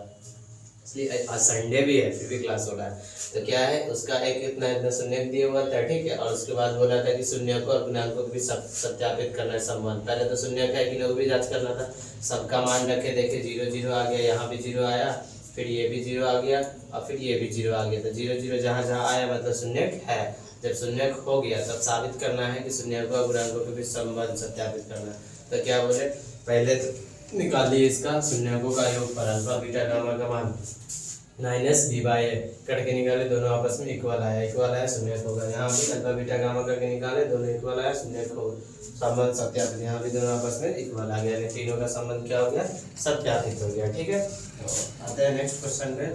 इसलिए आज संडे भी है फिर भी क्लास हो रहा है। तो क्या है उसका एक इतना शून्य दिया हुआ था, ठीक है। और उसके बाद बोला था कि शून्यकों और गुणांकों को भी सत्यापित करना है संबंध। पहले तो शून्यक है कि नहीं वो भी जाँच करना था, सबका मान रखे, देखिए 0 0 आ गया, यहाँ भी 0 आया, फिर ये भी 0 आ गया, और फिर ये भी 0 आ गया। तो 0 0 जहाँ जहाँ आया मतलब शून्यक है। जब शून्यक हो गया तब साबित करना है कि शून्यकों और गुणांकों के बीच संबंध सत्यापित करना है। तो क्या बोले, पहले तो निकालिए इसका शून्यकों का योग पर अल्फा बीटा गामा का मान -b/a करके निकाले, दोनों आपस में इक्वल आया शून्यक होगा। यहाँ भी अल्फा बीटा गामा करके निकाले, दोनों इक्वल आया शून्यक होगा, संबंध सत्यापित, यहाँ भी दोनों आपस में इक्वल आ गया, यानी तीनों का संबंध क्या हो गया, सत्यापित हो गया, ठीक है। तो आते हैं नेक्स्ट क्वेश्चन पे।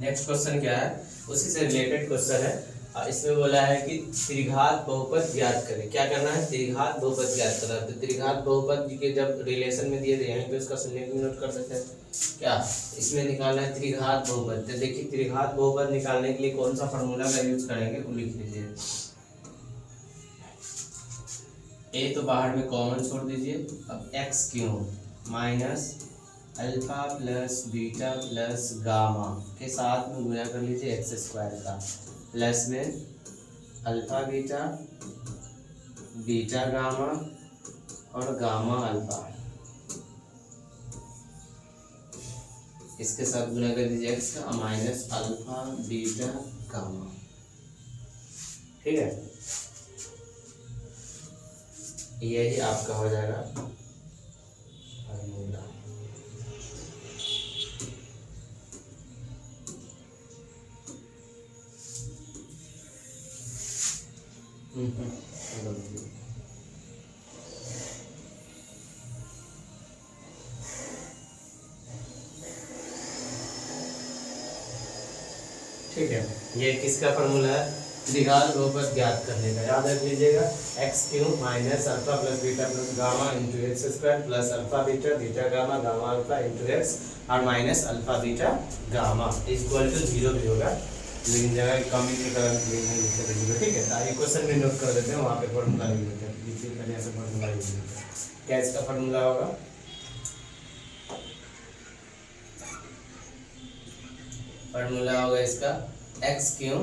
नेक्स्ट क्वेश्चन क्या है, उसी से रिलेटेड क्वेश्चन है। इसमें बोला है कि त्रिघात बहुपद ज्ञात करें। क्या करना है? त्रिघात बहुपद ज्ञात करना है। तो त्रिघात बहुपद के जब रिलेशन में दिए थे यहीं पे उसका शून्य भी नोट कर देते हैं। क्या इसमें निकालना है? त्रिघात बहुपद। तो देखिए त्रिघात बहुपद निकालने के लिए कौन सा फॉर्मूला का यूज करेंगे वो लिख लीजिए। ए तो बाहर में कॉमन छोड़ दीजिए। अब x cube minus alpha plus beta plus gamma के साथ में गुणा कर लीजिए एक्स स्क्वायर का, प्लस में अल्फा बीटा बीटा गामा और गामा अल्फा, इसके साथ गुणा कर दीजिए एक्स का, माइनस अल्फा बीटा गामा। ठीक है, यही आपका हो जाएगा फॉर्मूला। ठीक है, ये किसका फॉर्मूला है? त्रिघात बहुपद ज्ञात करने का। याद रख लीजिएगा, x cube minus alpha plus beta plus gamma into x square plus alpha beta beta gamma gamma alpha into x और minus alpha beta gamma equal to 0 भी होगा, लेकिन जगह कमी के कारण नहीं लिख सकते। ठीक है, तो आइए क्वेश्चन में नोट कर देते हैं, वहाँ पे फॉर्मूला लिख देते हैं। जिससे पहले ऐसे फॉर्मूला लिख देते हैं। क्या इसका फॉर्मूला होगा? फॉर्मूला होगा इसका x cube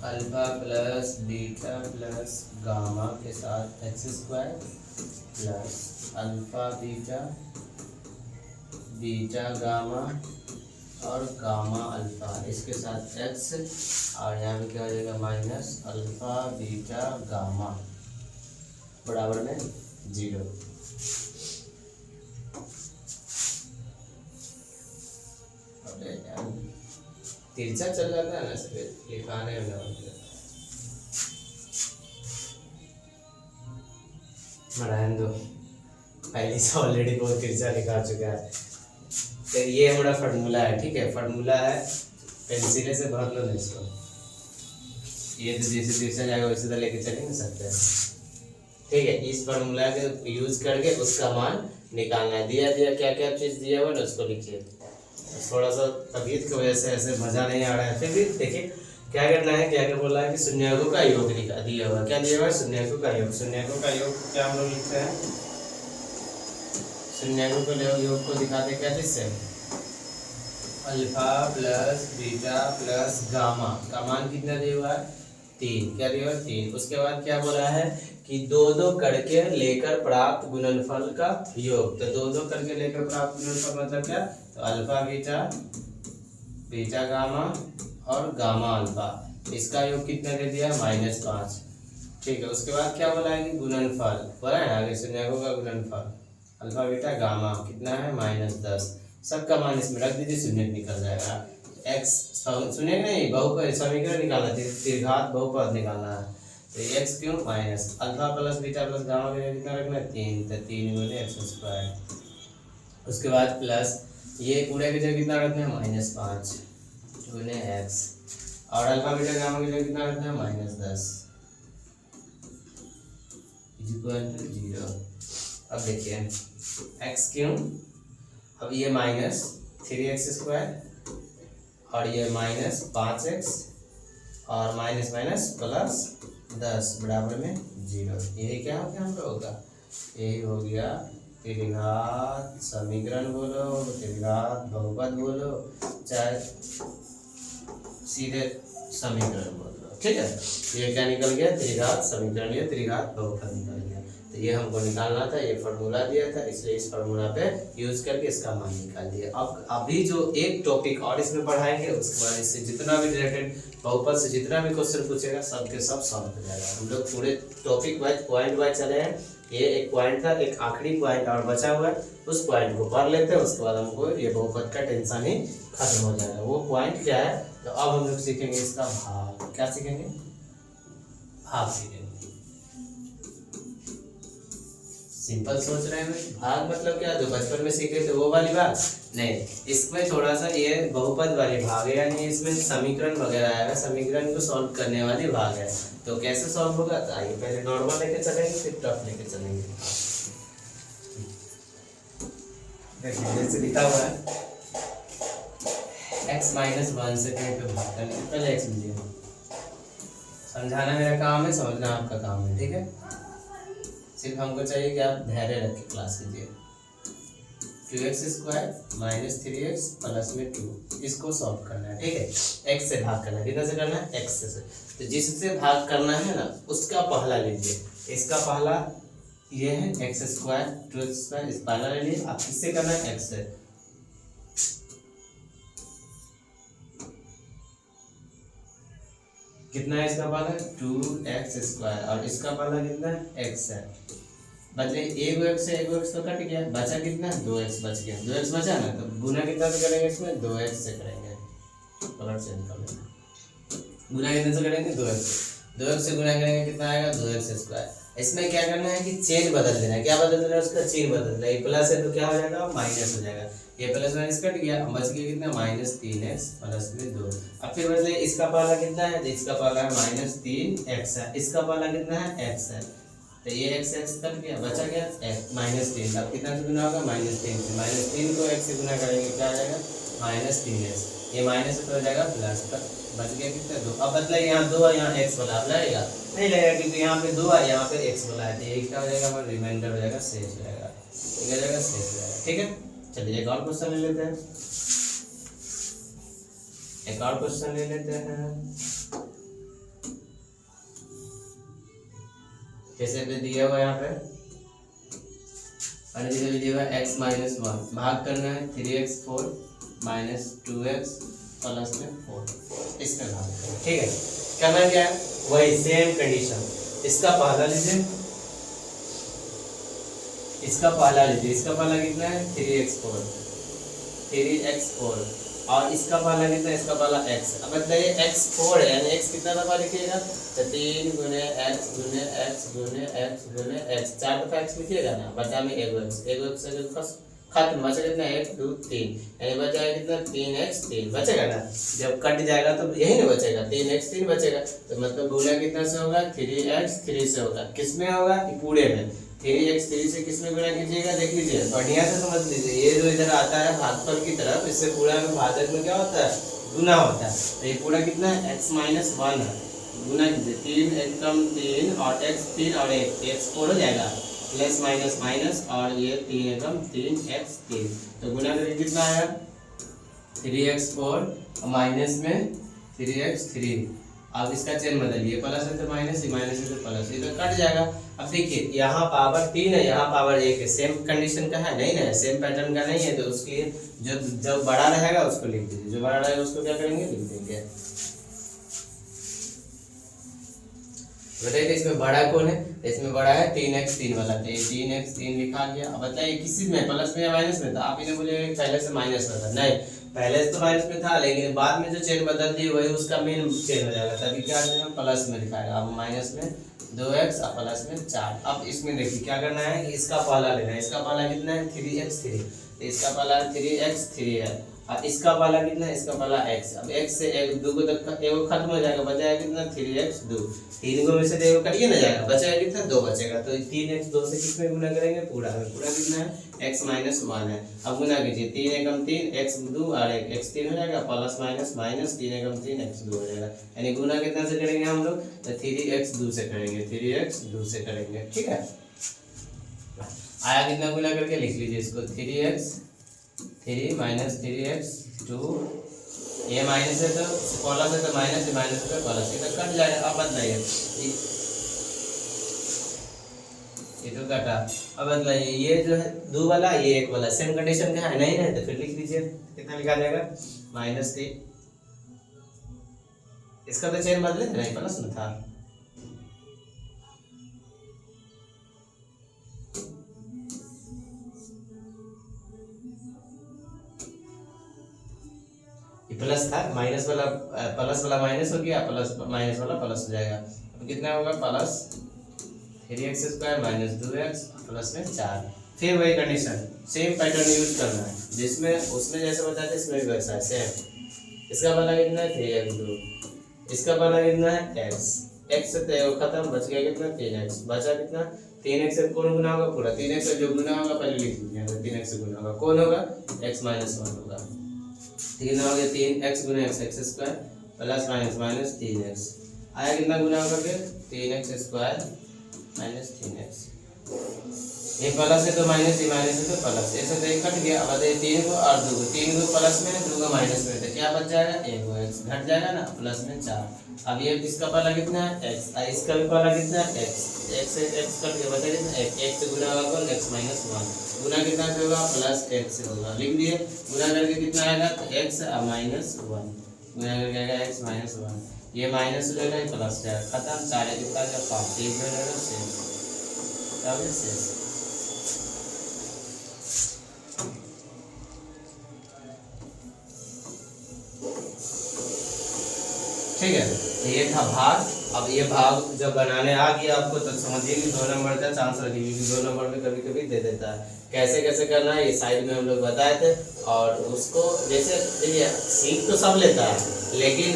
alpha plus beta plus gamma के साथ x square plus alpha beta beta gamma और गामा अल्फा, इसके साथ एक्स और यहाँ पे क्या हो जाएगा माइनस अल्फा बीटा गामा बराबर में 0। तिरछा चल जाता है ना सफेद लिखाने में मराहन दो पहले से ऑलरेडी बहुत तिरछा लिखा चुका है। तो ये हमारा फार्मूला है। ठीक है, फार्मूला है, पेंसिल से भर लो इसको। ये तो जैसे तिरछा जाएगा वैसे तो लेके चल नहीं सकते हैं। ठीक है, इस फार्मूला के यूज करके उसका मान निकालना है। दिया क्या क्या चीज़ दिया हुआ ना उसको लिखिए। थोड़ा सा तबीयत की वजह से ऐसे मजा नहीं आ रहा है, फिर भी देखिए क्या करना है। क्या क्या बोला है कि शून्याकों का योग दिया हुआ। क्या दिया हुआ है? शून्याकों का योग। शून्याकों का योग क्या हम लोग लिखते हैं? शून्याकों के योग को दिखाते क्या चीज से? Alpha plus beta plus gamma का मान कितना दिया हुआ है? 3। क्या दिया हुआ है? 3। उसके बाद क्या बोला है कि 2-2 करके लेकर प्राप्त गुणनफल का योग। तो 2-2 करके लेकर प्राप्त गुणनफल मतलब क्या? तो अल्फा बीटा बीटा गामा और गामा अल्फा, इसका योग कितना दे दिया? -5। ठीक है, उसके बाद क्या बोला है कि गुणनफल बोला है आगे शून्याकों का गुणनफल अल्फा बीटा गामा कितना है? -10। सबका मान इसमें रख दीजिए, शून्य निकल जाएगा। एक्स शून्य नहीं, बहुपद समीकरण निकालना है, त्रिघात बहुपद निकालना है। तो x cube minus alpha plus beta plus gamma के कितना रखना है? 3। तो 3 गुने एक्स स्क्वायर। उसके बाद प्लस ये पूरे की जगह कितना रखना है? -5 गुने एक्स और अल्फा बीटा गामा की जगह कितना रखना है? -10 इक्वल टू 0। अब देखिए एक्स क्यूब, अब ये -3x² और ये -5x और माइनस माइनस प्लस 10 बराबर में 0। यही क्या हो गया हम लोगों का? यही हो गया त्रिघात समीकरण बोलो, त्रिघात बहुपद बोलो, चाहे सीधे समीकरण बोलो। ठीक है, ये क्या निकल गया? त्रिघात समीकरण, ये त्रिघात बहुपद निकल गया। तो ये हमको निकालना था, ये फार्मूला दिया था, इसलिए इस फार्मूला पे यूज करके इसका मान निकाल दिया। अब अभी जो एक टॉपिक और इसमें पढ़ाएंगे उसके बाद इससे जितना भी रिलेटेड बहुपद से जितना भी क्वेश्चन पूछेगा सब के सब सॉल्व हो जाएगा। हम लोग पूरे टॉपिक वाइज पॉइंट वाइज चले हैं। ये एक पॉइंट था, एक आखिरी पॉइंट और बचा हुआ है, उस पॉइंट को पढ़ लेते हैं। उसके बाद हमको ये बहुपद का टेंशन ही खत्म हो जाएगा। वो पॉइंट क्या है? तो अब हम लोग सीखेंगे इसका भाग। क्या सीखेंगे? भाग सीखेंगे। सिंपल सोच रहे हैं। भाग मतलब क्या, जो बचपन में सीखे थे वो वाली बात नहीं, इसमें थोड़ा सा ये बहुपद वाली भाग है, यानी इसमें समीकरण वगैरह आएगा, समीकरण को सॉल्व करने वाली भाग है। तो कैसे सॉल्व होगा, तो आइए पहले नॉर्मल लेके चलेंगे फिर टफ लेके चलेंगे। देखिए जैसे लिखा हुआ है x माइनस 1 से कहीं पे भाग करने, पहले x लीजिए, समझाना मेरा काम है, समझना आपका काम है, ठीक है। सिर्फ हमको चाहिए कि आप धैर्य रख के क्लास कीजिए। 2x² माइनस 3x प्लस में 2, इसको सॉल्व करना है, ठीक है। x से भाग करना है, कितना से करना है, x से। तो जिससे भाग करना है ना उसका पहला लीजिए, इसका पहला ये है x², 2x², इस पहला ले लिए। आप किससे करना है, x से। कितना है इसका पहला, 2x² और इसका पहला कितना है, x है। बचे एक x से एक x तो कट गया, बचा कितना, 2x बच गया। 2x बचा ना, तो गुना कितना से करेंगे, इसमें 2x से करेंगे, कलर चेंज कर लेंगे। गुना कितने से करेंगे, 2x से गुना करेंगे, कितना आएगा, 2x²। इसमें क्या करना है कि चेन बदल देना है। क्या बदल देना है, उसका चिन्ह बदल देना है। प्लस है तो क्या हो जाएगा, माइनस हो जाएगा। ये प्लस माइनस कट गया, बच गया कितना, -3x प्लस में 2। अब फिर बदले इसका पहला कितना है, तो इसका पहला है -3x है, इसका पहला कितना है, x है। तो ये x कट गया, बचा गया -3। अब कितना से गुना होगा, -3 से। -3 को x से गुना करेंगे, क्या आ जाएगा, -3x। ये माइनस से तो हो जाएगा प्लस, तक बच गया कितना, 2। अब बदला यहाँ 2 है, यहाँ x वाला लगेगा नहीं लगेगा, क्योंकि यहाँ पे 2 है, यहाँ पे x वाला है। तो ये क्या हो जाएगा, हमारा रिमाइंडर हो जाएगा, शेष हो जाएगा, ठीक हो जाएगा, शेष हो जाएगा, ठीक है। चलिए एक और क्वेश्चन ले लेते हैं, एक और क्वेश्चन ले लेते हैं। कैसे पे दिया हुआ यहाँ पे, दिया हुआ x माइनस 1, भाग करना है 3x4 माइनस 2x प्लस में 4, इसका भाग करना, ठीक है। करना क्या है, वही सेम कंडीशन। इसका पहला लीजिए, इसका पहला लीजिए, इसका पहला कितना है, 3x4 और इसका पहला कितना है, इसका पहला x। अब बताइए x4 है, यानी x कितना दफा लिखिएगा, तो 3 गुने x गुने x गुने x गुने x, 4 दफा x लिखिएगा ना, बचा में एगो x से खत्म, बचा कितना, 1 2 3, यानी बचा कितना, 3x 3 बचेगा ना। जब कट जाएगा तो यही ना बचेगा, 3x 3 बचेगा। तो मतलब गुना कितना से होगा, 3x 3 से होगा। किस में होगा, पूरे में। 3x 3 से किस में गुना कीजिएगा, देख लीजिए, बढ़िया से समझ लीजिए। ये जो इधर आता है भागफल की तरफ, इससे पूरा में भाजक में क्या होता है, गुना होता है। तो ये पूरा कितना है, x माइनस 1 है, गुना कीजिए, 3 एकम 3 और x 3 और 1 x4 हो जाएगा, प्लस माइनस माइनस, और ये 3 एकम 3x 3, तो गुना करके कितना आया, 3x4 माइनस में 3x 3। अब इसका चिन्ह बदलिए, प्लस है तो माइनस, माइनस है तो प्लस, ये तो कट जाएगा। अब देखिए यहाँ पावर 3 है, यहाँ पावर 1 है, सेम कंडीशन का है नहीं ना, सेम पैटर्न का नहीं है, तो उसके जो बड़ा रहेगा उसको लिख दीजिए, जो बड़ा रहेगा उसको क्या करेंगे, लिख देंगे। बताइए इसमें बड़ा कौन है, इसमें बड़ा है 3x 3 वाला, तो ये 3x 3 लिखा गया। अब बताइए किसी में प्लस में या माइनस में था, आप इन्हें बोले पहले से माइनस में था, नहीं पहले से तो माइनस में था, लेकिन बाद में जो चेन बदल दी वही उसका मेन चेन हो जाएगा, तभी क्या हम प्लस में लिखाएगा। अब माइनस में 2x और प्लस में 4। अब इसमें देखिए क्या करना है, इसका पहला लेना है, इसका पहला कितना है, 3x 3, तो इसका पहला 3x 3 है, और इसका पहला कितना है, इसका पहला x। अब x से 1 2 को तक एगो खत्म हो जाएगा, बचाएगा कितना, 3x 2, 3 को में से एगो कटिए ना जाएगा, बचाएगा कितना, 2 बचेगा। तो 3x 2 से किस में गुना करेंगे, पूरा में, पूरा कितना है, x माइनस 1 है। अब गुना कीजिए, 3 एकम 3 x 2 और 1 x 3 हो जाएगा, प्लस माइनस माइनस 3 एकम 3 x 2 हो जाएगा, यानी गुना कितना से करेंगे हम लोग, तो 3x 2 से करेंगे, 3x 2 से करेंगे, ठीक है। आया कितना गुना करके लिख लीजिए इसको, 3x 3 माइनस 3x 2, ये माइनस है तो प्लस है तो माइनस, माइनस है तो प्लस, ये तो कट जाएगा। अब बदलाइए, ये तो कटा। अब बदलाइए, ये जो है 2 वाला, ये 1 वाला, सेम कंडीशन का है नहीं है, तो फिर लिख लीजिए, कितना लिखा जाएगा, -3। इसका तो चेन बदले थे नहीं, प्लस में था। प्लस था, माइनस वाला प्लस वाला माइनस हो गया, प्लस माइनस वाला प्लस हो जाएगा। तो कितना होगा, plus 3x² minus 2x plus में 4। फिर वही कंडीशन, सेम पैटर्न यूज करना है, जिसमें उसने जैसे बताया था इसमें भी वैसा है सेम। इसका वाला कितना है 3x2, इसका वाला कितना है x, x से खत्म, बच गया कितना 3x, बचा कितना 3x से कौन गुना होगा पूरा, 3x से जो गुना होगा पहले लिख दीजिए, 3x से गुना होगा कौन होगा x माइनस 1 होगा। कितना हो गया 3x गुना x² plus minus minus 3x आया, कितना गुना होगा फिर 3x² माइनस 3x, ये प्लस है तो माइनस, ये माइनस है तो प्लस, ऐसे तो एक कट गया। अब बताइए 3 को और 2 को, 3 को प्लस में 2 को माइनस में, तो क्या बच जाएगा 1x घट जाएगा ना, प्लस में 4। अब ये इसका पहला कितना है x, इसका भी पहला कितना है x, x से x कट गया, बचा कितना x से गुना होगा कौन x माइनस 1, गुना कितना से होगा प्लस x से होगा, लिख दिए। गुना करके कितना आएगा तो x माइनस 1, गुना करके आएगा x माइनस 1, ये माइनस हो जाएगा, ये प्लस जाएगा, खत्म। 4 कितना का 5, एक हो जाएगा शेष, तब शेष। ठीक है, तो ये था भाग। अब ये भाग जब बनाने आ गया आपको तो समझिए कि 2 नंबर का चांस रखिए, क्योंकि 2 नंबर में कभी कभी दे देता है। कैसे कैसे करना है ये साइड में हम लोग बताए थे, और उसको जैसे देखिए सीख तो सब लेता है, लेकिन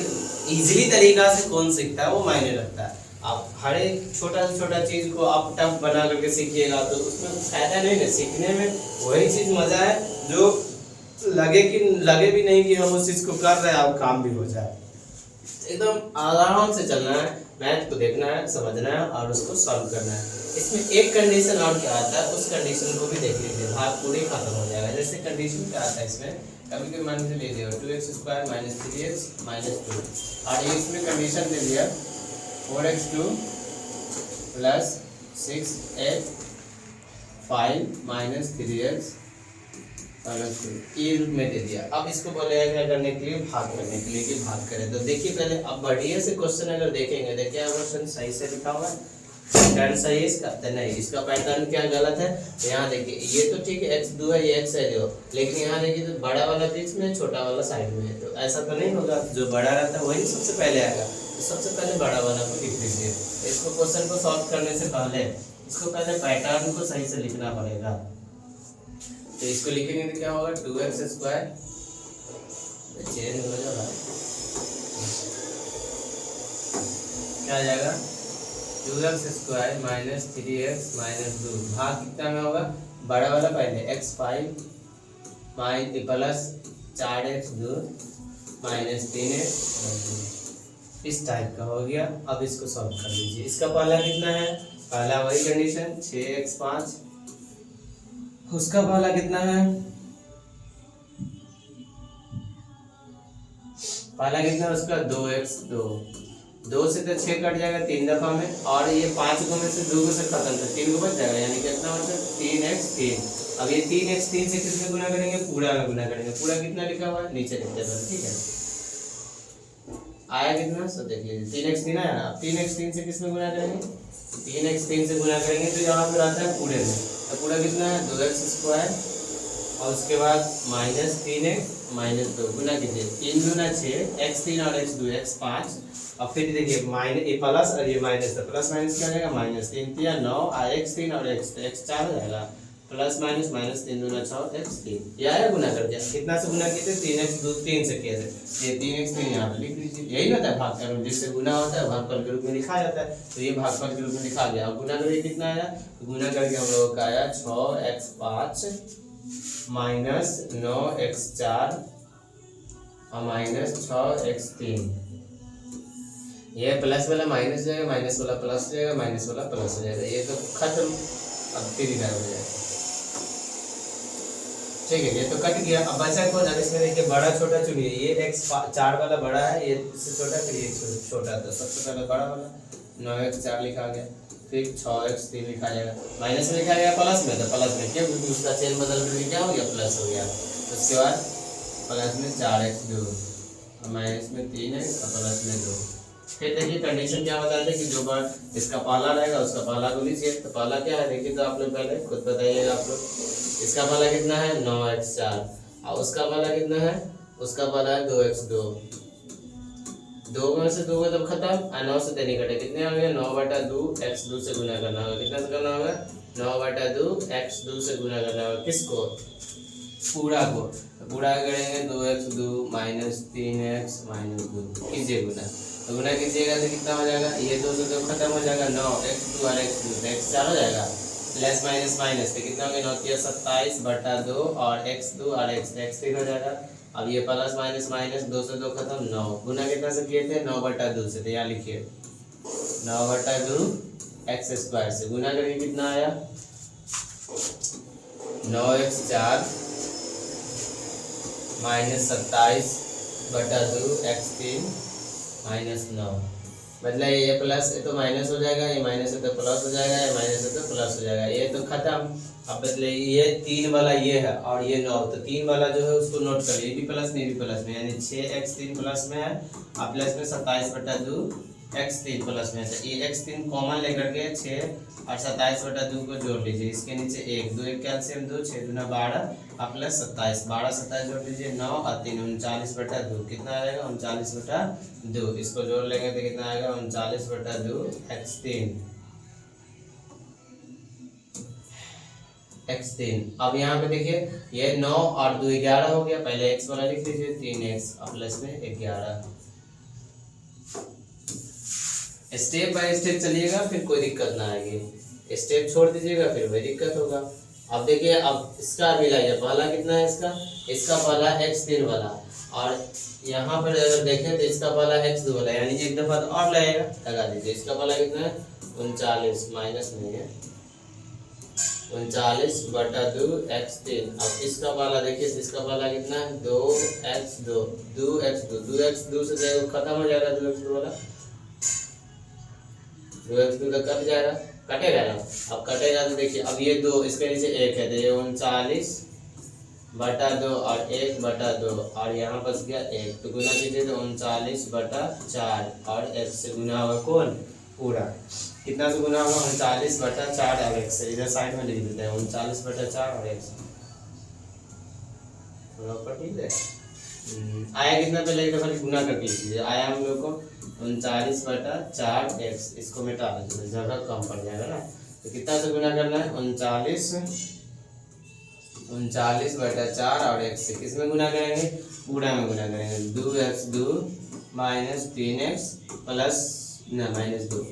इजीली तरीका से कौन सीखता है वो मायने रखता है। आप हर एक छोटा से छोटा चीज को आप टफ बना करके सीखिएगा तो उसमें फायदा नहीं है। सीखने में वही चीज मजा है जो लगे भी नहीं कि हम उस चीज को कर रहे हैं, अब काम भी हो जाए। एकदम आराम से चलना है, मैथ को देखना है, समझना है और उसको सॉल्व करना है। इसमें एक कंडीशन और क्या आता है, उस कंडीशन को भी देख लीजिए, भाग पूरी खत्म हो जाएगा। जैसे कंडीशन क्या आता है इसमें, कभी कभी मान ले लिया 2x² माइनस 3x माइनस 2, और ये इसमें कंडीशन दे दिया 4x2 plus 6x 5 minus 3x ये रूप में दे दिया। अब इसको बोलेगा क्या करने के लिए, भाग करने के लिए कि भाग करें। तो देखिए पहले अब बढ़िया से क्वेश्चन अगर देखेंगे, देखिए क्वेश्चन सही से लिखा हुआ है, पैटर्न सही है इसका तो नहीं, इसका पैटर्न क्या गलत है। तो यहाँ देखिए ये तो ठीक है x2 है, ये x है जो, लेकिन यहाँ देखिए तो बड़ा वाला बीच में, छोटा वाला साइड में है, तो ऐसा तो नहीं होगा। जो बड़ा रहता है वही सबसे पहले आएगा, तो सबसे पहले बड़ा वाला को लिख दीजिए। इसको क्वेश्चन को सॉल्व करने से पहले इसको पहले पैटर्न को सही से लिखना पड़ेगा। तो इसको लिखेंगे तो क्या होगा 2x² चेंज हो जाएगा, क्या आ जाएगा 2x² माइनस 3x माइनस 2, भाग कितना में होगा बड़ा वाला पहले x5 plus 4x2 minus 3x, इस टाइप का हो गया। अब इसको सॉल्व कर लीजिए। इसका पहला कितना है, पहला वही कंडीशन 6x5, उसका पहला कितना है, पहला कितना है उसका 2x2, 2 से तो 6 कट जाएगा 3 दफा में, और ये 5 को में से 2 को से खत्म तो 3 को बच जाएगा, यानी कितना मतलब 3x3। अब ये 3x3 से किसमें गुना करेंगे, पूरा में गुना करेंगे। पूरा कितना लिखा हुआ है नीचे लिख देना, ठीक है। आया कितना सो देख लीजिए 3x3 आया ना। अब 3x3 से किसमें गुना करेंगे, 3x3 से गुना करेंगे तो यहाँ पर आता है पूरे में, तो पूरा कितना है 2x² और उसके बाद माइनस 3x माइनस 2 गुना कीजिए, 3 दूना 6, x3 और x2 x5, और फिर देखिए माइनस ये प्लस और ये माइनस, तो प्लस माइनस क्या हो जाएगा माइनस 3 3 9 और x3 और x4 हो जाएगा, प्लस माइनस माइनस 3 दूना 6 x3, ये आया गुना कर दिया। कितना से गुना किए थे 3x2 3 से किए थे, ये 3x3 यहाँ पे लिख लीजिए। यही होता है भागफल में, जिससे गुना होता है भागफल के रूप में लिखा जाता है, तो ये भागफल के रूप में लिखा गया। अब गुना करके कितना आया, गुना करके हम लोगों का आया 6x5 माइनस 9x4 और माइनस 6x3, ये प्लस वाला माइनस जाएगा, माइनस वाला प्लस हो जाएगा, माइनस वाला प्लस हो जाएगा, ये तो खत्म। अब फिर इधर हो जाएगा, ठीक है, ये तो कट गया। अब बचा कौन, अब इसमें देखिए बड़ा छोटा चुनिए, ये x4 वाला बड़ा है, ये इससे छोटा, फिर ये छोटा, तो सबसे पहले बड़ा वाला 9x4 लिखा गया, फिर 6x3 लिखा जाएगा, माइनस में लिखा गया प्लस में, तो प्लस में क्यों, क्योंकि उसका चेन बदल करके क्या हो गया प्लस हो गया। उसके बाद प्लस में 4x2 और माइनस में 3x और प्लस में 2। फिर देखिए कंडीशन क्या बताते हैं कि जो बार इसका पहला रहेगा उसका पहला को लीजिए। तो पहला क्या है देखिए, तो आप लोग पहले खुद बताइएगा आप लोग। इसका पहला कितना है 9x4 और उसका पहला कितना है, उसका पहला है 2x2 दो में से दो का तब खत्म और 9 से 3 कटे कितने आ गए 9/2 x 2 से गुना करना होगा कितना से करना होगा 9/2 x 2 से गुना करना होगा किसको पूरा को पूरा करेंगे 2x2 -3x -2 कीजिए गुना तो गुना कीजिएगा तो कितना हो जाएगा ये 2 से 2 खत्म हो जाएगा 9x2 और x2 तो x 4 हो जाएगा प्लस माइनस माइनस तो कितना हो गया 9 27/2 और x2 और x 3 हो जाएगा। अब ये प्लस माइनस माइनस 2 से 2 खत्म 9 गुना कितना से किए थे 9/2 से तो यहाँ लिखिए 9/2 x² से गुना करके कितना आया 9x4 -27/2 x3 -9 मतलब ये प्लस है तो माइनस हो जाएगा ये माइनस है तो प्लस हो जाएगा ये माइनस है तो प्लस हो जाएगा ये तो खत्म। अब बदले ये 3 वाला ये है और ये 9 तो 3 वाला जो है उसको नोट कर ये भी प्लस में ये भी प्लस में यानी 6x3 प्लस में है और प्लस में 27/2 x3 प्लस में है ये x3 कॉमन लेकर के 6 और 27/2 को जोड़ लीजिए इसके नीचे 1 2 1 कैल्शियम 2 6 दूना 12 और प्लस 27 12 27 जोड़ लीजिए 9 और 3 39/2 कितना आएगा 39/2 इसको जोड़ लेंगे तो कितना आएगा 39/2 x3 अब यहाँ पे देखिए ये 9 और 2 11 हो गया पहले x वाला लिख लीजिए 3x और प्लस में 11 स्टेप बाय स्टेप चलिएगा फिर कोई दिक्कत ना आएगी स्टेप छोड़ दीजिएगा फिर वही दिक्कत होगा। अब देखिए अब इसका भी लाइए पहला कितना है इसका पहला x3 वाला और यहाँ पर अगर देखें तो इसका पहला x2 वाला यानी एक दफा तो और लगेगा लगा दीजिए इसका पहला कितना है 39 माइनस नहीं है 39/2 x3 अब इसका वाला देखिए इसका वाला कितना है 2x2 से देखो खत्म हो जाएगा 2x2 वाला 2x2 तो कट जाएगा कटेगा ना अब कटेगा तो देखिए अब ये 2 इसके नीचे 1 है तो ये 39/2 और 1/2 और यहाँ बच गया 1 तो गुना कीजिए तो 39/4 और x से गुना होगा कौन पूरा कितना से गुना होगा 39/4 और x से इधर साइड में लिख देते हैं 39/4 और x ठीक है आया कितना पहले एक दफा गुना करके लीजिए आया हम लोग को 39/4 x इसको मिटा दीजिए जगह कम पड़ जाएगा ना तो कितना से गुना करना है 39/4 और x से किसमें गुना करेंगे पूरा में गुना करेंगे 2x2 -3x प्लस ना -2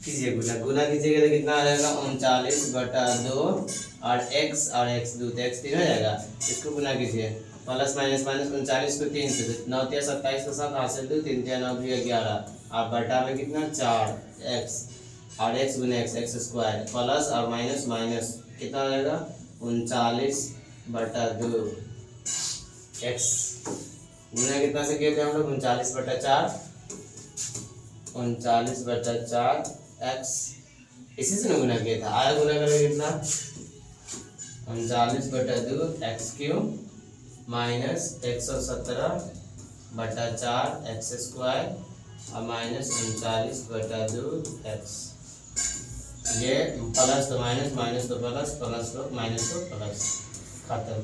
कीजिए गुना कीजिएगा तो कितना आ जाएगा 39/2 और x2 तो x 3 हो जाएगा इसको गुना कीजिए प्लस माइनस माइनस 39 को 3 से 9 × 27 के साथ हासिल 2 3 × 9 = 11 और बटा में कितना 4x और x गुना x² प्लस और माइनस माइनस कितना हो जाएगा 39/2 x गुना कितना से किए थे हम लोग 39/4 x इसी से गुना किया था आया गुना करेंगे कितना 39/2 x³ माइनस 117/4 x² और माइनस 39/2 x ये प्लस तो माइनस माइनस तो प्लस प्लस तो माइनस तो प्लस खत्म।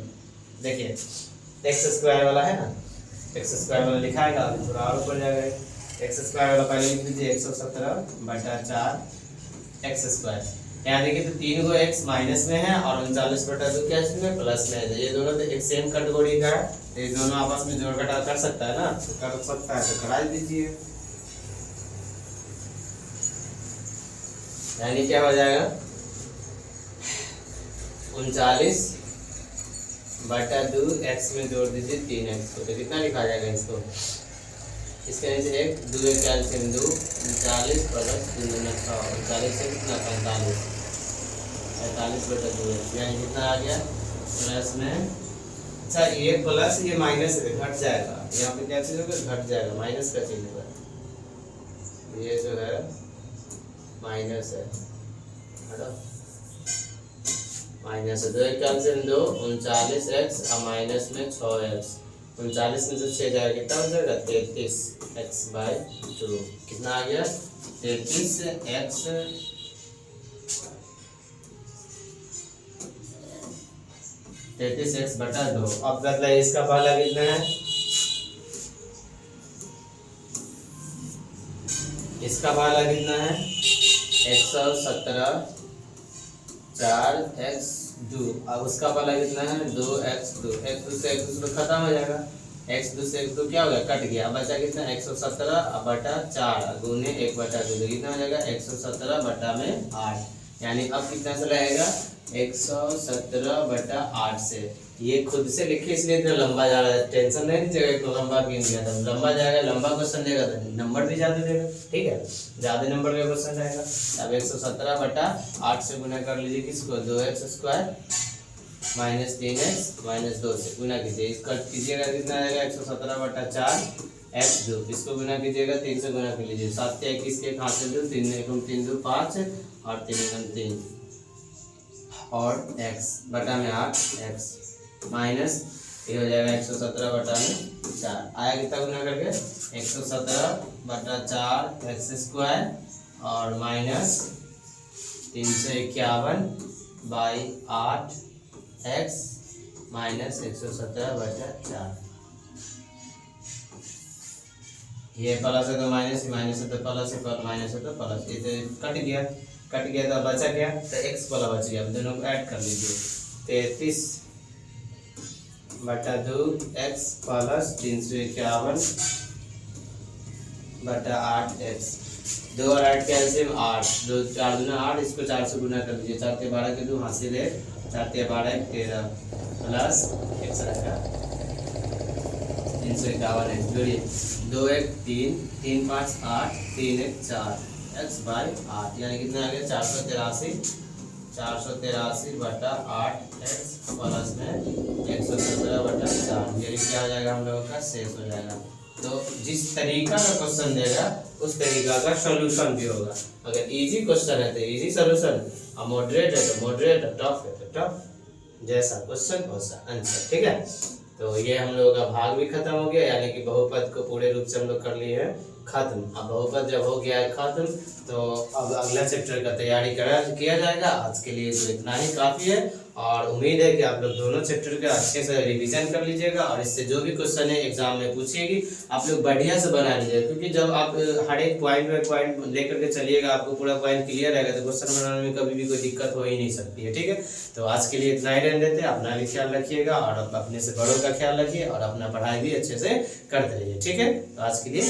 देखिए x² वाला है ना x² वाला लिखा है ना थोड़ा और ऊपर जाएगा x² वाला पहले लिख लीजिए 117/4 x²। यहाँ देखिए तो 3 को x माइनस में है और 39/2 क्या इसमें प्लस में है ये दोनों तो एक सेम कैटेगरी का है तो ये दोनों आपस में जोड़ घटा कर सकता है ना तो कर सकता है तो करा दीजिए यानी क्या हो जाएगा 39/2 x में जोड़ दीजिए 3x को तो कितना लिखा जाएगा इसको इसके नीचे 1 2 कैल्शियम 2 39 प्लस 3 गुना 6 39 से कितना 45/2 यानी कितना आ गया प्लस में अच्छा ये प्लस ये माइनस है घट जाएगा यहाँ पे क्या चीज होगा घट जाएगा माइनस का चिन्ह होगा ये जो है माइनस है हटो माइनस है 2 कैल्शियम 2 39x और माइनस में 6x 39 में से 6 जाएगा कितना हो जाएगा 33x/2 कितना आ गया 33x 33x/2 अब बदला इसका पहला कितना है इसका वाला कितना है 117 4x2। अब उसका वाला कितना है 2x2। x2 से x2 खत्म हो जाएगा, x2 से x2 क्या हो गया कट गया। अब बचा कितना 117 बटा 4 गुने 1/2 कितना हो जाएगा 117 बटा में 8। यानी अब कितना से रहेगा 117/8 से। ये खुद से लिखे इसलिए इतना लंबा जा रहा है, टेंशन नहीं लीजिएगा। एक लंबा गिन गया था, लंबा जाएगा, लंबा क्वेश्चन देगा तो नंबर भी ज्यादा देगा, ठीक है, ज्यादा नंबर का क्वेश्चन रहेगा। अब 117/8 से गुना कर लीजिए किसको 2x² माइनस 3x माइनस 2 से गुना कीजिए। इसका कीजिएगा कितना आएगा 117/4 x2। इसको गुना कीजिएगा 3 से गुना कर लीजिए। 7 या 21 के हाथ से 3 एकम 3 2 5 और 3 एकम 3 और x बटा में 8x माइनस ये हो जाएगा 117/4 आया कितना गुना करके 117/4 x² और माइनस 351/8 x माइनस 117/4। ये प्लस है तो माइनस, माइनस है तो प्लस, माइनस है तो प्लस। ये तो कट गया तो बचा क्या तो x वाला बच गया। अब दोनों को ऐड कर लीजिए 33/2 x प्लस 351/8 x। 2 और 8 कैल्सियम 8, 2 4 दूना 8, इसको 4 से गुना कर लीजिए। 4 के 12 के 2 हासिल है, 4 के 12 13 प्लस x रहेगा 351 x जोड़िए 2 1 3 3 5 8 3 1 4 x/8 यानी कितना आ गया 483/8 x प्लस में 117/4। ये क्या हो जाएगा हम लोगों का शेष हो जाएगा। तो जिस तरीका का क्वेश्चन देगा उस तरीका का सॉल्यूशन भी होगा। अगर इजी क्वेश्चन है तो इजी सॉल्यूशन, और मॉडरेट है तो मॉडरेट, और टफ है तो टफ, जैसा क्वेश्चन वैसा आंसर, ठीक है। तो ये हम लोगों का भाग भी खत्म हो गया, यानी कि बहुपद को पूरे रूप से हम लोग कर लिए हैं खत्म। अब बहुपद जब हो गया है खत्म तो अब अगला चैप्टर का तैयारी किया जाएगा। आज के लिए तो इतना ही काफ़ी है, और उम्मीद है कि आप लोग दोनों चैप्टर का अच्छे से रिवीजन कर लीजिएगा, और इससे जो भी क्वेश्चन है एग्जाम में पूछिएगी आप लोग बढ़िया से बना लीजिएगा। क्योंकि जब आप हर एक पॉइंट में पॉइंट लेकर के चलिएगा, आपको पूरा पॉइंट क्लियर रहेगा तो क्वेश्चन बनाने में कभी भी कोई दिक्कत हो ही नहीं सकती है, ठीक है। तो आज के लिए इतना ही रहने देते हैं। अपना भी ख्याल रखिएगा और अपने से बड़ों का ख्याल रखिए, और अपना पढ़ाई भी अच्छे से करते रहिए, ठीक है। तो आज के लिए